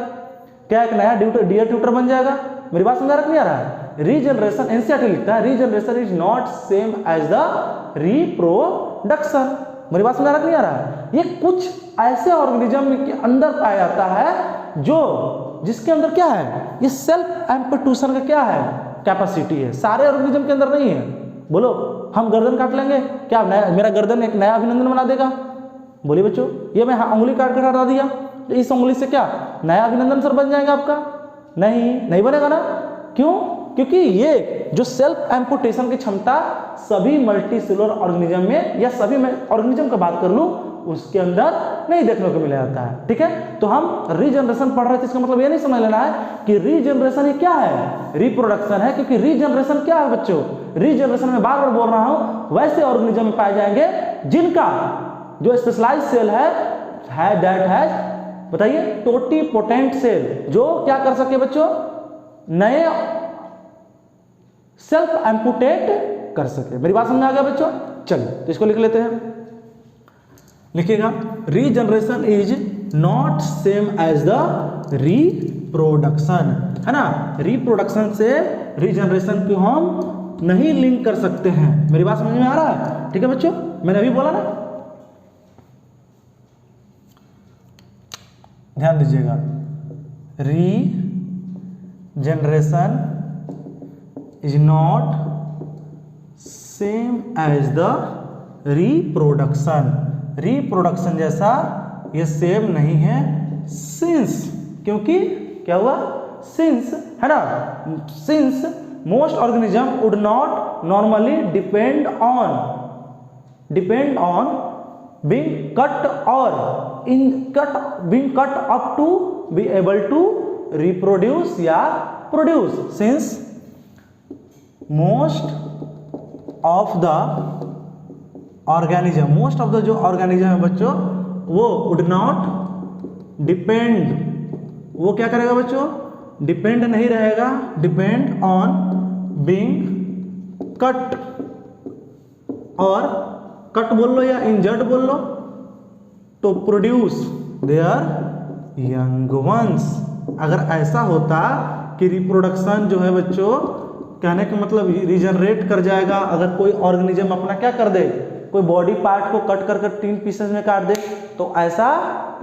क्या एक नया डियर ट्यूटर बन जाएगा? मेरी बात समझ नहीं आ रहा है? रीजनरेशन, एनसीईआरटी लिखता है regeneration is not same as the reproduction. मेरी बात समझ नहीं आ रहा है? ये कुछ ऐसे ऑर्गेनिज्म के अंदर पाया जाता है जो जिसके अंदर क्या है? ये सेल्फ एम्पुटेशन का क्या है? कैपेसिटी है। सारे ऑर्गेनिज्म के अंदर नहीं है। बोलो, हम गर्दन काट लेंगे, क्या नया मेरा गर्दन एक नया अभिनंदन बना देगा? बोलिए बच्चों, ये मैं उंगली काट कर हटा दिया तो इस उंगली से क्या नया अभिनंदन सर बन जाएगा आपका? नहीं बनेगा ना। क्यों? क्योंकि ये जो सेल्फ एम्पुटेशन की क्षमता सभी मल्टीसेलुलर ऑर्गेनिज्म में या सभी ऑर्गेनिज्म का बात कर लूं उसके अंदर नहीं देखने को मिला जाता है। ठीक है, तो हम रीजनरेशन पढ़ रहे थे, इसका मतलब ये नहीं समझ लेना है कि रीजनरेशन ये क्या है? रिप्रोडक्शन है। क्योंकि रीजनरेशन क्या है बच्चों? रीजनरेशन में बार बार बोल रहा हूं वैसे ऑर्गेनिज्म में पाए जाएंगे जिनका जो स्पेशलाइज्ड सेल है दैट हैज, बताइए, टोटीपोटेंट सेल, जो क्या कर सके बच्चों? नए सेल्फ एम्पुटेट कर सके। मेरी बात समझ आ गया बच्चों? चलिए तो इसको लिख लेते हैं। लिखिएगा, regeneration is not same as the reproduction, है ना। रिप्रोडक्शन से रीजनरेशन को हम नहीं लिंक कर सकते हैं। मेरी बात समझ में आ रहा है? ठीक है बच्चों, मैंने अभी बोला ना, ध्यान दीजिएगा। Regeneration is not same as the reproduction. Reproduction जैसा ये सेम नहीं है। सिंस, क्योंकि क्या हुआ? सिंस, है ना, since most organism would not normally depend on being cut or being cut up to be able to reproduce या produce, since most of the जो ऑर्गेनिज्म है बच्चों वो would not depend, वो क्या करेगा बच्चों? डिपेंड नहीं रहेगा, डिपेंड ऑन being cut, और कट बोल लो या इंजर्ड बोल लो, तो प्रोड्यूस देयर यंग वंस। अगर ऐसा होता कि रिप्रोडक्शन जो है बच्चों, कहने का मतलब रीजनरेट कर जाएगा, अगर कोई ऑर्गेनिज्म अपना क्या कर दे, कोई बॉडी पार्ट को कट कर 3 पीसेस में काट दे, तो ऐसा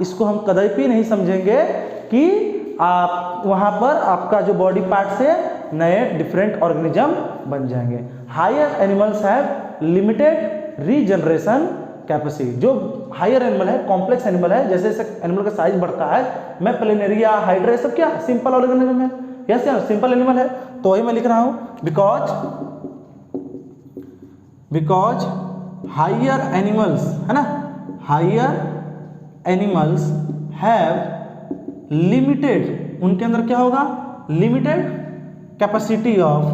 इसको हम कदापि नहीं समझेंगे कि आप वहां पर आपका जो बॉडी पार्ट से नए डिफरेंट ऑर्गेनिज्म बन जाएंगे। Higher animals have limited regeneration capacity. जो हायर एनिमल है, कॉम्प्लेक्स एनिमल है, जैसे जैसे एनिमल का साइज बढ़ता है, मैं प्लेनेरिया, हाइड्रा, सब क्या सिंपल ऑर्गेनिज्म है, यस या सिंपल एनिमल है, तो वही मैं लिख रहा हूं बिकॉज हायर एनिमल्स, है ना, हायर एनिमल्स हैव लिमिटेड, उनके अंदर क्या होगा? Limited capacity of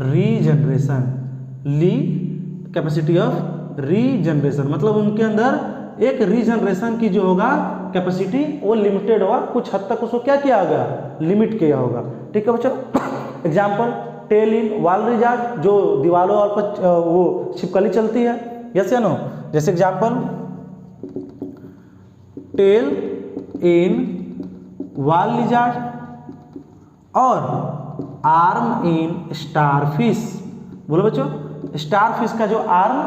regeneration, capacity of regeneration, मतलब उनके अंदर एक रीजनरेशन की जो होगा कैपेसिटी वो लिमिटेड होगा, कुछ हद तक उसको क्या किया गया, लिमिट किया होगा। ठीक है बच्चों। Example tail in wall lizard, जो दीवारों और पर वो छिपकली चलती है, यस या नो। जैसे example tail in wall lizard और आर्म इन स्टारफिश। बोलो बच्चों, स्टारफिश का जो आर्म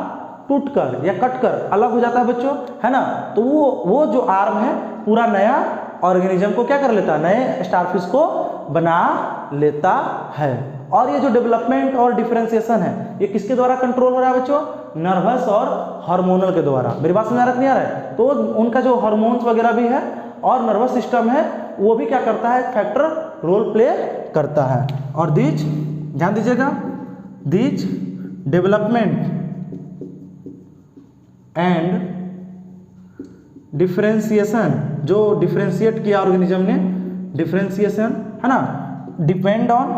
टूटकर या कटकर अलग हो जाता है बच्चों, है ना, तो वो जो आर्म है पूरा नया ऑर्गेनिज्म को क्या कर लेता है, नए स्टारफिश को बना लेता है। और ये जो डेवलपमेंट और डिफरेंशिएशन है ये किसके द्वारा कंट्रोल हो रहा है बच्चों, नर्वस और हार्मोनल के द्वारा। मेरी बात समझ आ रहा नहीं आ रहा है? तो उनका जो हार्मोन्स वगैरह भी है और नर्वस सिस्टम है वो भी क्या करता है, फैक्टर रोल प्ले करता है। और दीज, ध्यान दीजिएगा, दीज डेवलपमेंट एंड डिफरेंशिएशन, जो डिफरेंशिएट किया ऑर्गेनिज्म ने, डिफरेंशिएशन है ना, depend on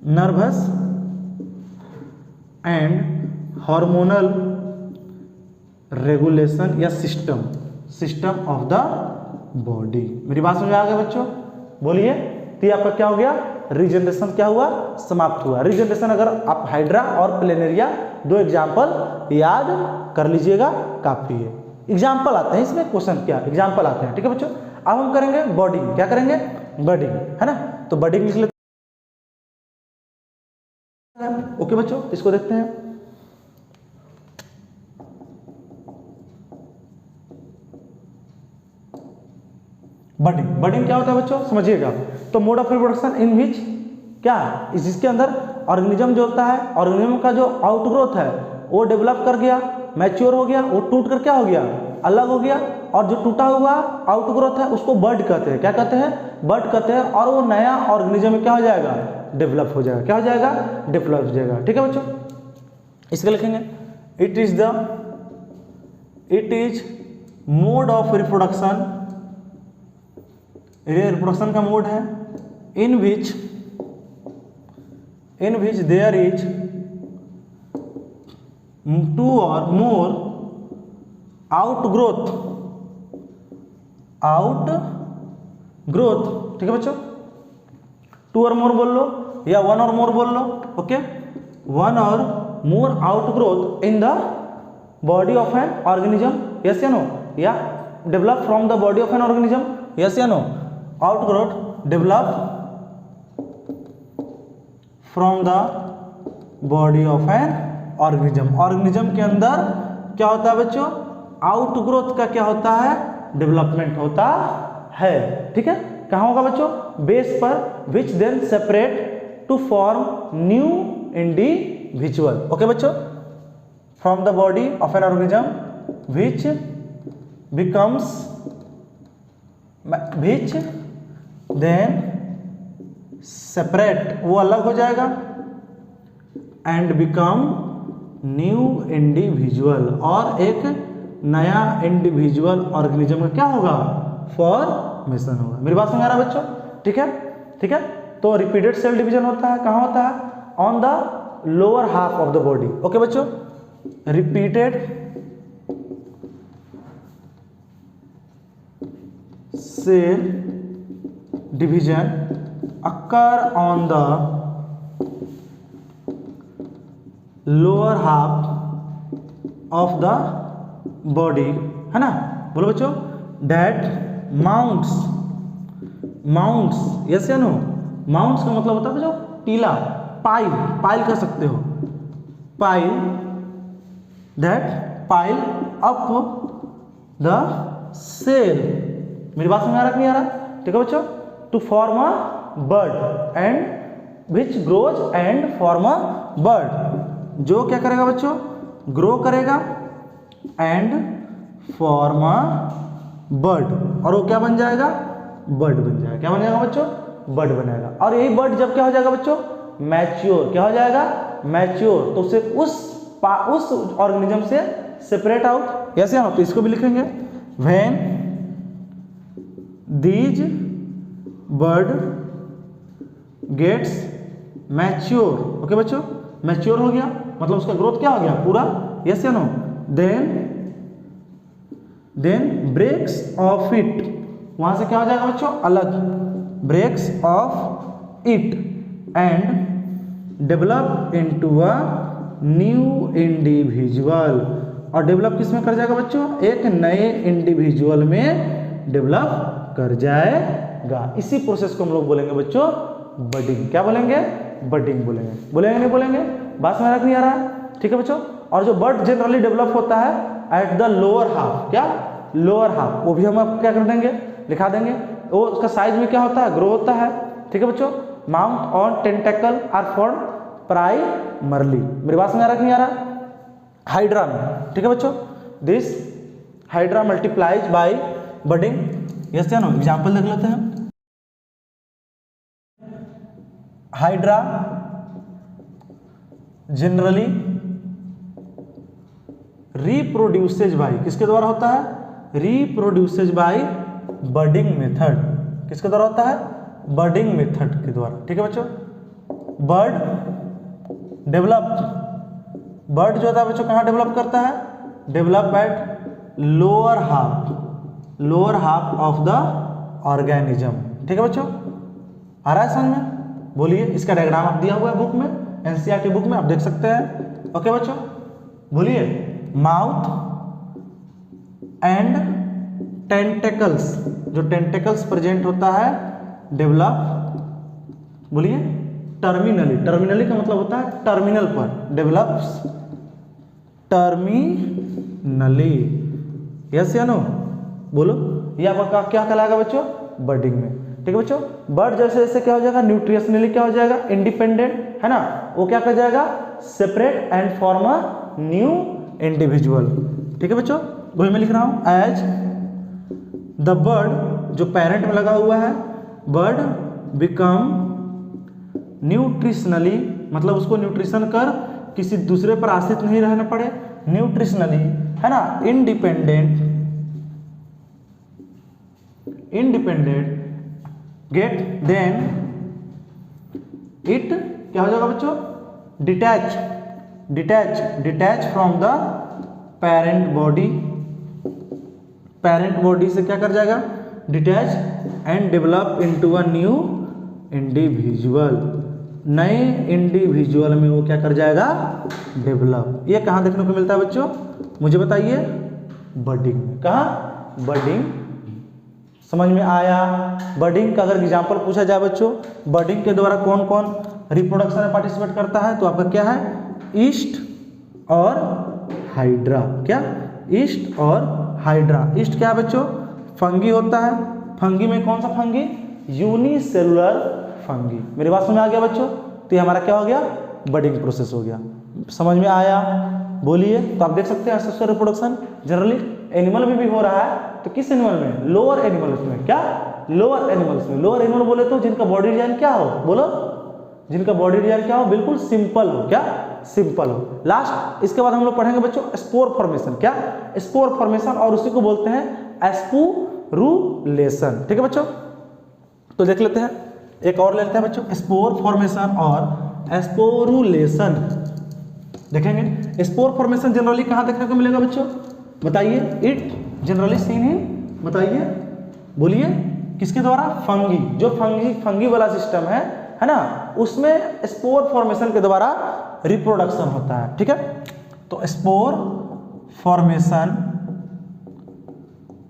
nervous and hormonal regulation या सिस्टम ऑफ द बॉडी। मेरी बात समझ आ गई बच्चों? बोलिए। तो ये आपका क्या हो गया, रीजनरेशन क्या हुआ, समाप्त हुआ। रीजनरेशन अगर आप हाइड्रा और प्लेनेरिया दो एग्जाम्पल याद कर लीजिएगा काफी है। एग्जाम्पल आते हैं इसमें, क्वेश्चन क्या एग्जाम्पल आते हैं। ठीक है बच्चों। अब हम करेंगे बॉडिंग। क्या करेंगे, बॉडिंग, है ना। तो बॉडिंग लिख लेते हैं। ओके बच्चों, इसको देखते हैं। बडिंग क्या होता है बच्चों, समझिएगा। तो मोड ऑफ रिप्रोडक्शन इन विच क्या है, जिसके अंदर ऑर्गेनिज्म जो होता है, ऑर्गेनिज्म का जो आउटग्रोथ है वो डेवलप कर गया, मैच्योर हो गया, वो टूट कर क्या हो गया, अलग हो गया। और जो टूटा हुआ आउटग्रोथ है उसको बर्ड कहते हैं। क्या कहते हैं, बर्ड कहते हैं। और वो नया ऑर्गेनिज्म में क्या हो जाएगा, डेवलप हो जाएगा। क्या हो जाएगा, डेवलप हो जाएगा। ठीक है बच्चों। इसके लिखेंगे it is mode of reproduction, reproduction का मोड है in which there is 2 or more outgrowth. ठीक है बच्चों। 2 or more बोल लो या 1 or more बोल लो। Okay, 1 or more outgrowth in the body of an organism, yes या नो, या develop from the body of an organism, yes या no. Outgrowth develop from the body of an organism. Organism के अंदर क्या होता है बच्चों, आउटग्रोथ का क्या होता है, डेवलपमेंट होता है। ठीक है। कहाँ होगा बच्चों, बेस पर, which then separate to form new individual. Okay बच्चों। From the body of an organism which becomes, which then separate, वो अलग हो जाएगा, एंड बिकम न्यू इंडिविजुअल, और एक नया इंडिविजुअल ऑर्गेनिज्म का क्या होगा, फॉर्मेशन होगा। मेरी बात समझ आ रहा है बच्चों? ठीक है, ठीक है। तो रिपीटेड सेल डिवीजन होता है, कहाँ होता है, on the lower half of the body. Okay बच्चों। Repeated cell division occur on the lower half of the body, है ना। बोलो बच्चों, that mounts, यस या नो। माउंट्स का मतलब होता है बच्चों टीला, पाइल कह सकते हो, pile, that pile up the cell। मेरी बात समझ आ रहा कि नहीं आ रहा? ठीक है बच्चों। To form a bird and which grows and form a bird, जो क्या करेगा बच्चों, ग्रो करेगा एंड फॉर्म अ बर्ड, और वो क्या बन जाएगा, बर्ड बन जाएगा। क्या बन जाएगा बच्चों, बर्ड बनेगा। और यही बर्ड जब क्या हो जाएगा बच्चों, मैच्योर, क्या हो जाएगा, मैच्योर, तो उसे उस ऑर्गेनिज्म से सेपरेट आउट। यस या नो। तो इसको भी लिखेंगे, when these bird gets mature. Okay बच्चों, मैच्योर हो गया मतलब उसका ग्रोथ क्या हो गया पूरा, यस या no. Then then breaks off it, वहां से क्या हो जाएगा बच्चों, अलग, breaks off it and develop into a new individual, और डेवलप किस में कर जाएगा बच्चों, एक नए इंडिविजुअल में डेवलप कर जाएगा। इसी प्रोसेस को हम लोग बोलेंगे बच्चों बडिंग। क्या बोलेंगे, बडिंग बोलेंगे। बोलेंगे नहीं बोलेंगे, बात समझ नहीं आ रहा है, ठीक है बच्चों। और जो बड जनरली डेवलप होता है एट द लोअर हाफ, क्या, लोअर हाफ, वो भी हम आपको क्या कर देंगे, लिखा देंगे। वो उसका साइज में क्या होता है, ग्रो होता है, ठीक है बच्चों। Mount on tentacle are form primarily, मेरी बात समझ आ रहा है नहीं आ रहा, हाइड्रा में, ठीक है बच्चों। This hydra multiplies by budding, yes या नो, एग्जांपल देख लेते हैं। हाइड्रा जनरली रिप्रोड्यूसेज बाय, किसके द्वारा होता है, रिप्रोड्यूसेज बाय बडिंग मेथड, किसके द्वारा होता है, बडिंग मेथड के द्वारा, ठीक है बच्चों। बर्ड डेवलप, बर्ड जो होता है बच्चों कहाँ डेवलप करता है, develop at lower half, lower half of the organism, ठीक है बच्चों। आ रहा है समझ में, बोलिए। इसका डायग्राम आप दिया हुआ है बुक में, एनसीईआरटी बुक में आप देख सकते हैं, ओके बच्चों। बोलिए, माउथ एंड टेंटेकल्स, जो टेंटेकल्स प्रेजेंट होता है डेवलप, बोलिए टर्मिनली, टर्मिनली का मतलब होता है टर्मिनल पर, डेवलप्स टर्मिनली, यस या नो, बोलो। ये आपका क्या कहलाएगा बच्चों, बर्डिंग में, ठीक है बच्चों। बर्ड जैसे जैसे क्या हो जाएगा, न्यूट्रिशनली क्या हो जाएगा, इंडिपेंडेंट, है ना, वो क्या कर जाएगा, separate and form a new individual, ठीक है बच्चों। वही मैं लिख रहा हूं, एज द बर्ड, जो पेरेंट में लगा हुआ है, बर्ड बिकम न्यूट्रिशनली, मतलब उसको न्यूट्रिशन कर किसी दूसरे पर आश्रित नहीं रहना पड़े, न्यूट्रिशनली, है ना, independent, independent, get then it क्या हो जाएगा बच्चों, detach, detach, detach from the parent body, parent body से क्या कर जाएगा, detach and develop into a new individual, नए इंडिविजुअल में वो क्या कर जाएगा, डेवलप। ये कहाँ देखने को मिलता है बच्चों, मुझे बताइए, बर्डिंग में। कहाँ, बर्डिंग, समझ में आया। बर्डिंग का अगर एग्जांपल पूछा जाए बच्चों, बर्डिंग के द्वारा कौन कौन रिप्रोडक्शन में पार्टिसिपेट करता है, तो आपका क्या है, ईस्ट और हाइड्रा, क्या, ईस्ट और हाइड्रा। ईस्ट क्या है बच्चों, फंगी होता है, फंगी में कौन सा फंगी, यूनिसेलुलर फंगी। मेरी बात समझ में आ गया बच्चों, तो ये हमारा क्या हो गया, बर्डिंग प्रोसेस हो गया, समझ में आया, बोलिए। तो आप देख सकते हैं सेक्सुअल रिप्रोडक्शन जनरली एनिमल में भी हो रहा है, तो किस एनिमल में, लोअर एनिमल्स में, क्या, लोअर एनिमल्स में। लोअर एनिमल बोले तो जिनका बॉडी डिजाइन क्या हो, बोलो, जिनका बॉडी डिजाइन क्या हो, बिल्कुल सिंपल हो, क्या, सिंपल हो। लास्ट, इसके बाद हम लोग पढ़ेंगे बच्चों स्पोर फॉर्मेशन, क्या, स्पोर फॉर्मेशन, और उसी को बोलते हैं एस्पुरुलेशन, ठीक है बच्चों। तो देख लेते हैं, एक और लेते हैं बच्चों, स्पोर फॉर्मेशन और एस्पोरुलेशन देखेंगे। स्पोर फॉर्मेशन जनरली कहाँ देखने को मिलेगा बच्चों, बताइए, इट जनरली सीन इन, बताइए, बोलिए, किसके द्वारा, फंगी, जो फंगी वाला सिस्टम है ना, उसमें स्पोर फॉर्मेशन के द्वारा रिप्रोडक्शन होता है, ठीक है। तो स्पोर फॉर्मेशन,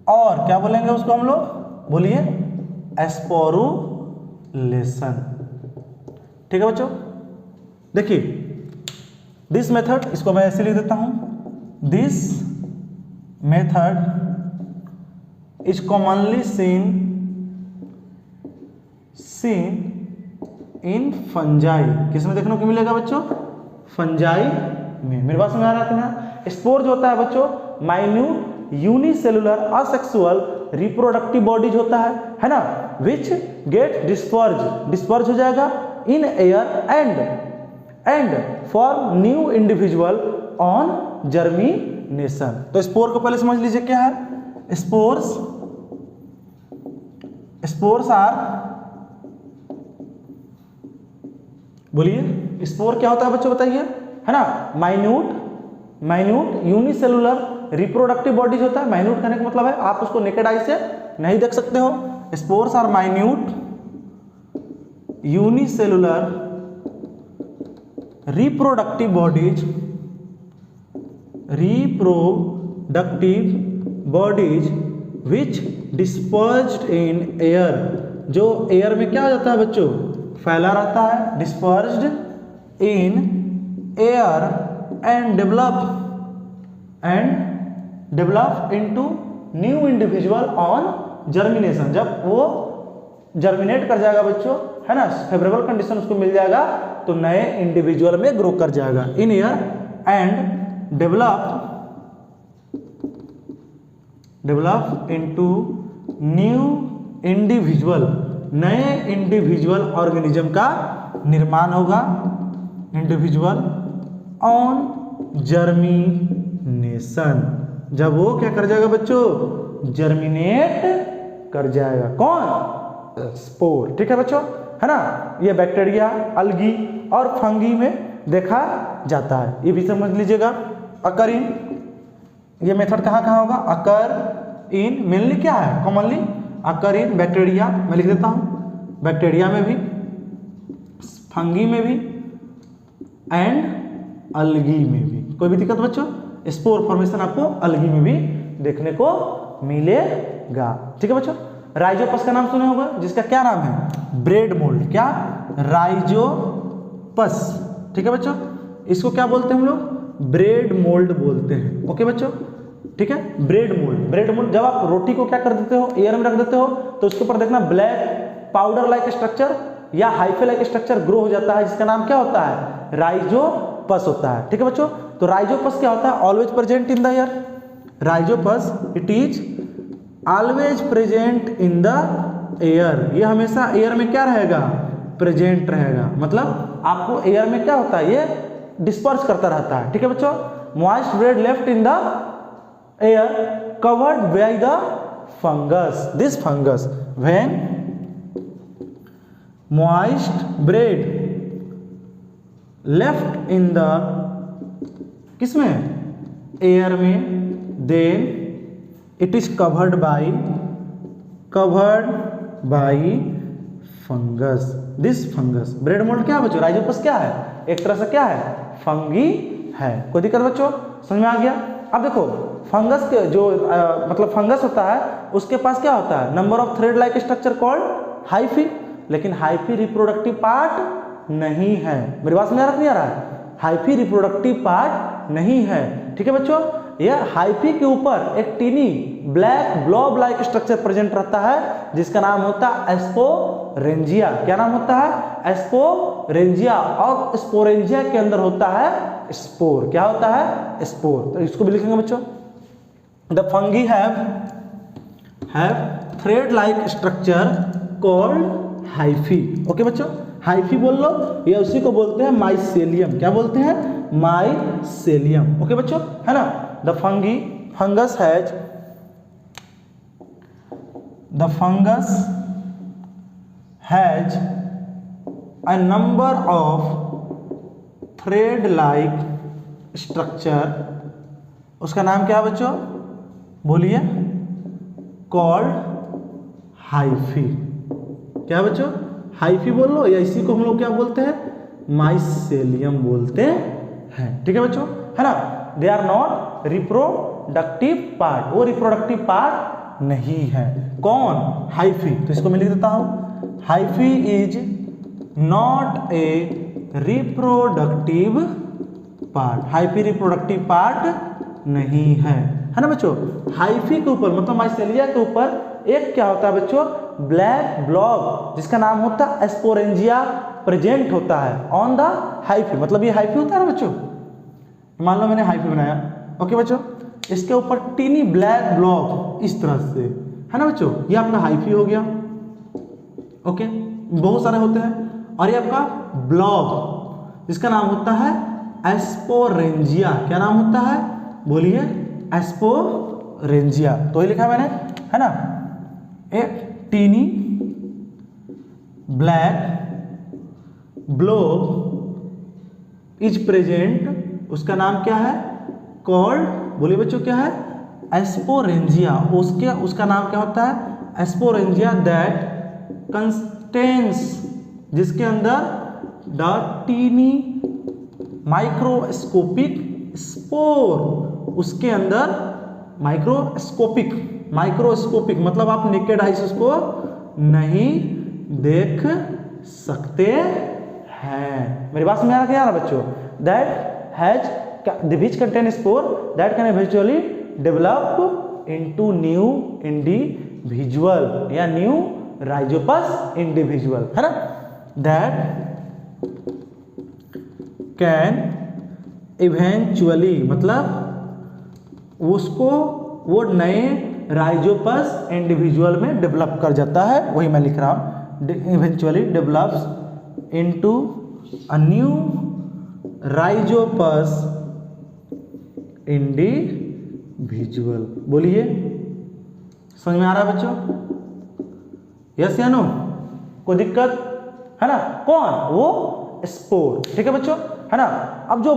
और क्या बोलेंगे उसको हम लोग, बोलिए एस्पोरुलेशन, ठीक है बच्चों। देखिए दिस मेथड, इसको मैं ऐसे लिख देता हूं, this method is commonly seen in fungi, किसमें देखने को मिलेगा बच्चों, फंजाई में। मेरे पास में आ रहा था ना, स्पोर जो होता है बच्चों minute unicellular asexual reproductive bodies होता है ना, विच गेट डिस्पर्ज हो जाएगा इन air and form new individual on germination. तो स्पोर को पहले समझ लीजिए क्या है, स्पोर्स आर, बोलिए स्पोर क्या होता है बच्चों बताइए, है ना, माइन्यूट यूनिसेलुलर रिप्रोडक्टिव बॉडीज होता है। माइन्यूट कहने का मतलब है आप उसको नेकेड आई से नहीं देख सकते हो। Spores are minute unicellular reproductive bodies, which dispersed in air, जो एयर में क्या हो जाता है बच्चों, फैला रहता है, dispersed in air and develop into new individual on germination. जब वो जर्मिनेट कर जाएगा बच्चों, है ना, फेवरेबल कंडीशन उसको मिल जाएगा तो नए इंडिविजुअल में ग्रो कर जाएगा। In ear and develop into new individual, नए इंडिविजुअल ऑर्गेनिज्म का निर्माण होगा, इंडिविजुअल ऑन जर्मिनेशन। जब वो क्या कर जाएगा बच्चों, जर्मिनेट कर जाएगा। कौन, स्पोर। ठीक है बच्चों, है ना। ये बैक्टीरिया, अलगी और फंगी में देखा जाता है, ये भी समझ लीजिएगा। अकर इन, ये मेथड कहाँ कहाँ होगा, अकर इन मेनली क्या है, कॉमनली अकर इन बैक्टीरिया, मैं लिख देता हूँ, बैक्टीरिया में भी, फंगी में भी एंड अलगी में भी। कोई भी दिक्कत बच्चों, स्पोर फॉर्मेशन आपको अलगी में भी देखने को मिलेगा। ठीक है बच्चों। राइजोपस का नाम सुने होगा, जिसका क्या नाम है, ब्रेड मोल्ड। क्या, राइजोपस। ठीक है बच्चों, इसको क्या बोलते हैं हम लोग, ब्रेड मोल्ड बोलते हैं। ओके बच्चों, ठीक है। ब्रेड मोल्ड जब आप रोटी को क्या कर देते हो, एयर में रख देते हो तो उसके ऊपर देखना ब्लैक पाउडर लाइक स्ट्रक्चर या हाइफे लाइक स्ट्रक्चर ग्रो हो जाता है, जिसका नाम क्या होता है, राइजोपस होता है। ठीक है बच्चों। तो राइजोपस क्या होता है, always present in the air. Rhizopus it is always present in the air, ये हमेशा एयर में क्या रहेगा, प्रेजेंट रहेगा। मतलब आपको एयर में क्या होता है, ये डिस्पर्स करता रहता है। ठीक है बच्चों। Moist bread left in the air covered by the fungus, this fungus when moist bread left in the, किसमें, एयर में, then it is covered by fungus, this fungus. Bread mould क्या है बच्चों, राइजोपस क्या है, एक तरह से क्या है, फंगी है। कोई दिक्कत बच्चों, समझ में आ गया। अब देखो फंगस के जो मतलब फंगस होता है उसके पास क्या होता है, number of thread like structure called hyphae, लेकिन हाइफी रिप्रोडक्टिव पार्ट नहीं है। मेरी बात समझ नहीं आ रहा है, हाइफी रिप्रोडक्टिव पार्ट नहीं है। ठीक है बच्चों। यह हाइफी के ऊपर एक tiny black blob like structure present रहता है, जिसका नाम होता है एस्पोरेंजिया। क्या नाम होता है, एस्पोरेंजिया। और स्पोरेंजिया के अंदर होता है स्पोर। क्या होता है, स्पोर। तो इसको भी लिखेंगे बच्चों, the fungi have thread like structure called hyphae. Okay बच्चों, हाइफी बोल लो, ये उसी को बोलते हैं माइसेलियम। क्या बोलते हैं, माइसेलियम। ओके बच्चों, है ना। The fungus has a number of thread like structure, उसका नाम क्या है बच्चों, बोलिए, called हाइफी। क्या बच्चों, हाइफी बोल लो, या इसी को हम लोग क्या बोलते हैं, माइसेलियम बोलते हैं। ठीक है बच्चों, है ना। They are not reproductive part, वो रिप्रोडक्टिव पार्ट नहीं है। कौन, हाइफी। तो इसको मैं लिख देता हूं, hyphae is not a reproductive part, hyphae reproductive part नहीं है ना बच्चों। हाइफी के ऊपर मतलब माइसेलिया के ऊपर एक क्या होता है बच्चों, ब्लैक ब्लॉब, जिसका नाम होता है एस्पोरेंजिया, प्रेजेंट होता है ऑन द हाइफी। मतलब ये हाइफी होता है ना बच्चों, मान लो मैंने हाइफी बनाया। ओके बच्चों, इसके ऊपर टीनी ब्लैक ब्लॉब इस तरह से, है ना बच्चों, ये आपका हाइफी हो गया। ओके, बहुत सारे होते हैं। और ये आपका ब्लॉब, जिसका नाम होता है एस्पोरेंजिया। क्या नाम होता है, बोलिए, एस्पोरेंजिया। तो ये लिखा मैंने, है ना। एक tiny black blob is present, उसका नाम क्या है, कॉल्ड, बोलिए बच्चों क्या है, एस्पोरेंजिया। उसका नाम क्या होता है, एस्पोरेंजिया, दैट कंटेन्स, जिसके अंदर द टीनी माइक्रोस्कोपिक स्पोर, उसके अंदर माइक्रोस्कोपिक मतलब आप नेकेड आई से उसको नहीं देख सकते हैं। मेरी बात समझ आ रहा है बच्चों? That has which contain spore that can eventually develop into new individual या न्यू राइजोपस इंडिविजुअल, है ना। दैट कैन इवेंचुअली मतलब उसको वो नए राइजोपस इंडिविजुअल में डेवलप कर जाता है, वही मैं लिख रहा हूं, eventually develops into a new Rhizopus individual. बोलिए समझ में आ रहा है बच्चों? यस या नो? कोई दिक्कत है ना? कौन? वो स्पोर, ठीक है बच्चों, है ना। अब जो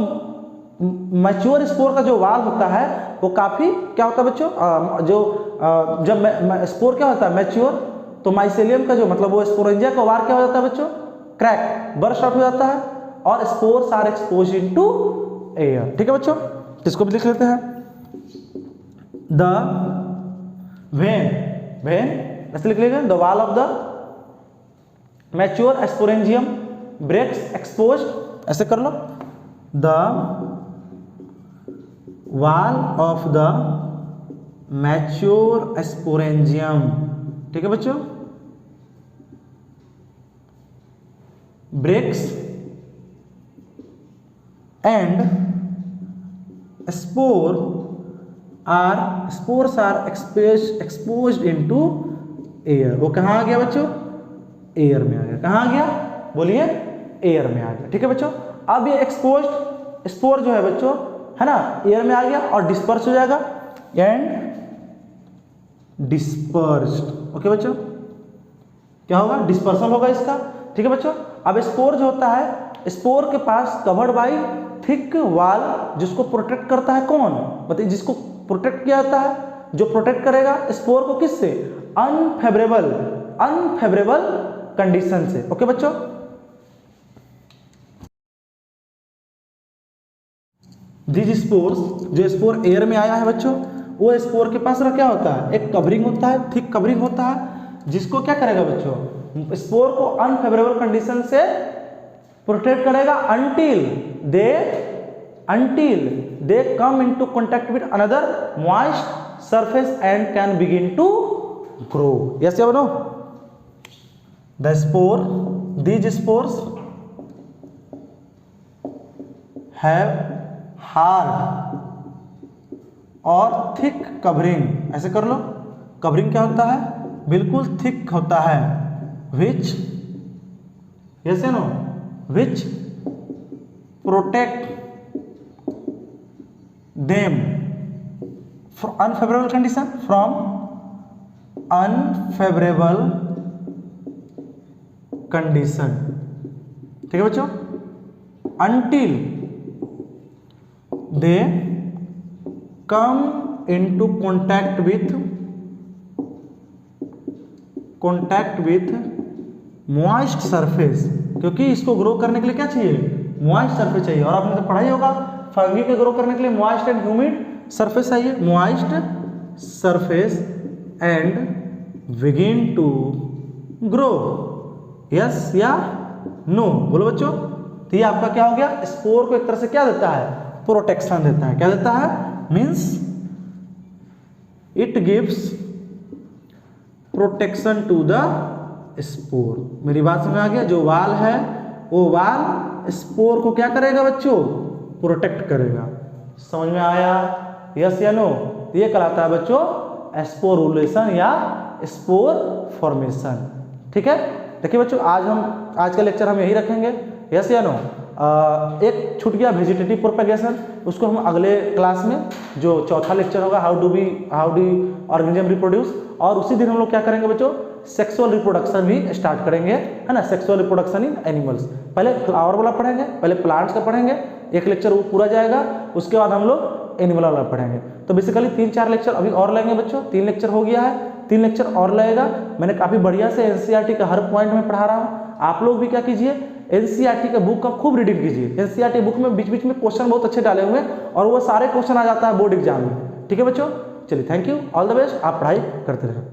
मैच्योर स्पोर का जो वाल होता है वो काफी क्या होता है बच्चों, जब स्पोर क्या होता है मैच्योर, तो माइसेलियम का जो मतलब वो स्पोरेंजिया का वाल क्या हो जाता है बच्चों, क्रैक, बर्स्ट आउट हो जाता है, और spores are exposed into air, ठीक है बच्चों। इसको भी लिख लेते हैं, द वेन ऐसे लिख लेंगे, the wall of the mature sporangium breaks exposed, ऐसे कर लो, द wall of the mature sporangium, ठीक है बच्चों, breaks and spores are exposed into air। वो कहाँ आ गया बच्चों? एयर में आ गया। कहाँ आ गया? बोलिए, एयर में आ गया, ठीक है बच्चों। अब ये एक्सपोज्ड स्पोर जो है बच्चों, है ना, एयर में आ गया और डिस्पर्स हो जाएगा, एंड डिस्पर्स्ड। ओके बच्चों, क्या होगा? डिस्पर्सल होगा इसका, ठीक है बच्चों। अब स्पोर जो होता है, स्पोर के पास कवर्ड बाई थिक वाल, जिसको प्रोटेक्ट करता है कौन? बताइए, जिसको प्रोटेक्ट किया जाता है, जो प्रोटेक्ट करेगा स्पोर को किससे? अनफेवरेबल कंडीशन से। ओके बच्चों, दिस स्पोर्स, जो स्पोर एयर में आया है बच्चों, वो स्पोर के पास क्या होता है? एक कवरिंग होता है, थिक कवरिंग होता है, जिसको क्या करेगा बच्चों? स्पोर को अनफेवरेबल कंडीशन से प्रोटेक्ट करेगा until they come into contact with another moist surface and can begin to grow। yes या no? these spores have hard और थिक कवरिंग, ऐसे कर लो, कवरिंग क्या होता है? बिल्कुल थिक होता है, which yes no, which protect them unfavourable condition, from unfavourable condition, ठीक है बच्चों, until they come into contact with moist surface। क्योंकि इसको ग्रो करने के लिए क्या चाहिए? मॉइस्ट सरफेस चाहिए, और आपने तो पढ़ा ही होगा, फंगी के ग्रो करने के लिए मॉइस्ट एंड ह्यूमिड सरफेस चाहिए, moist surface and begin to grow. Yes या नो? बोलो बच्चों। तो ये आपका क्या हो गया? स्पोर को एक तरह से क्या देता है? प्रोटेक्शन देता है। क्या देता है? Means it gives protection to the spore. मेरी बात समझ आ गया? जो वाल है वो वाल स्पोर को क्या करेगा बच्चों? प्रोटेक्ट करेगा। समझ में आया? यस या नो? ये कहलाता है बच्चों स्पोरुलेशन या स्पोर फॉर्मेशन। ठीक है, देखिए बच्चों, आज का लेक्चर हम यही रखेंगे। यस या नो? एक छूट गया वेजिटेटिव प्रोपेगेशन, उसको हम अगले क्लास में, जो चौथा लेक्चर होगा, हाउ डू ऑर्गेनिज्म रिप्रोड्यूस, और उसी दिन हम लोग क्या करेंगे बच्चों? सेक्सुअल रिप्रोडक्शन भी स्टार्ट करेंगे, है ना। सेक्सुअल रिप्रोडक्शन इन एनिमल्स, पहले फ्लावर वाला पढ़ेंगे, पहले प्लांट्स का पढ़ेंगे, एक लेक्चर वो पूरा जाएगा। उसके बाद हम लोग एनिमल वाला पढ़ेंगे। तो बेसिकली 3-4 लेक्चर अभी और लेंगे बच्चों, 3 लेक्चर हो गया है, 3 लेक्चर और लगेगा। मैंने काफ़ी बढ़िया से एनसीईआरटी का हर पॉइंट में पढ़ा रहा हूँ। आप लोग भी क्या कीजिए, एनसीईआरटी का बुक का खूब रीडिंग कीजिए। एनसीईआरटी बुक में बीच बीच में क्वेश्चन बहुत अच्छे डाले हुए हैं और वो सारे क्वेश्चन आ जाता है बोर्ड एग्जाम में। ठीक है बच्चों, चलिए thank you, all the best, आप पढ़ाई करते रहें।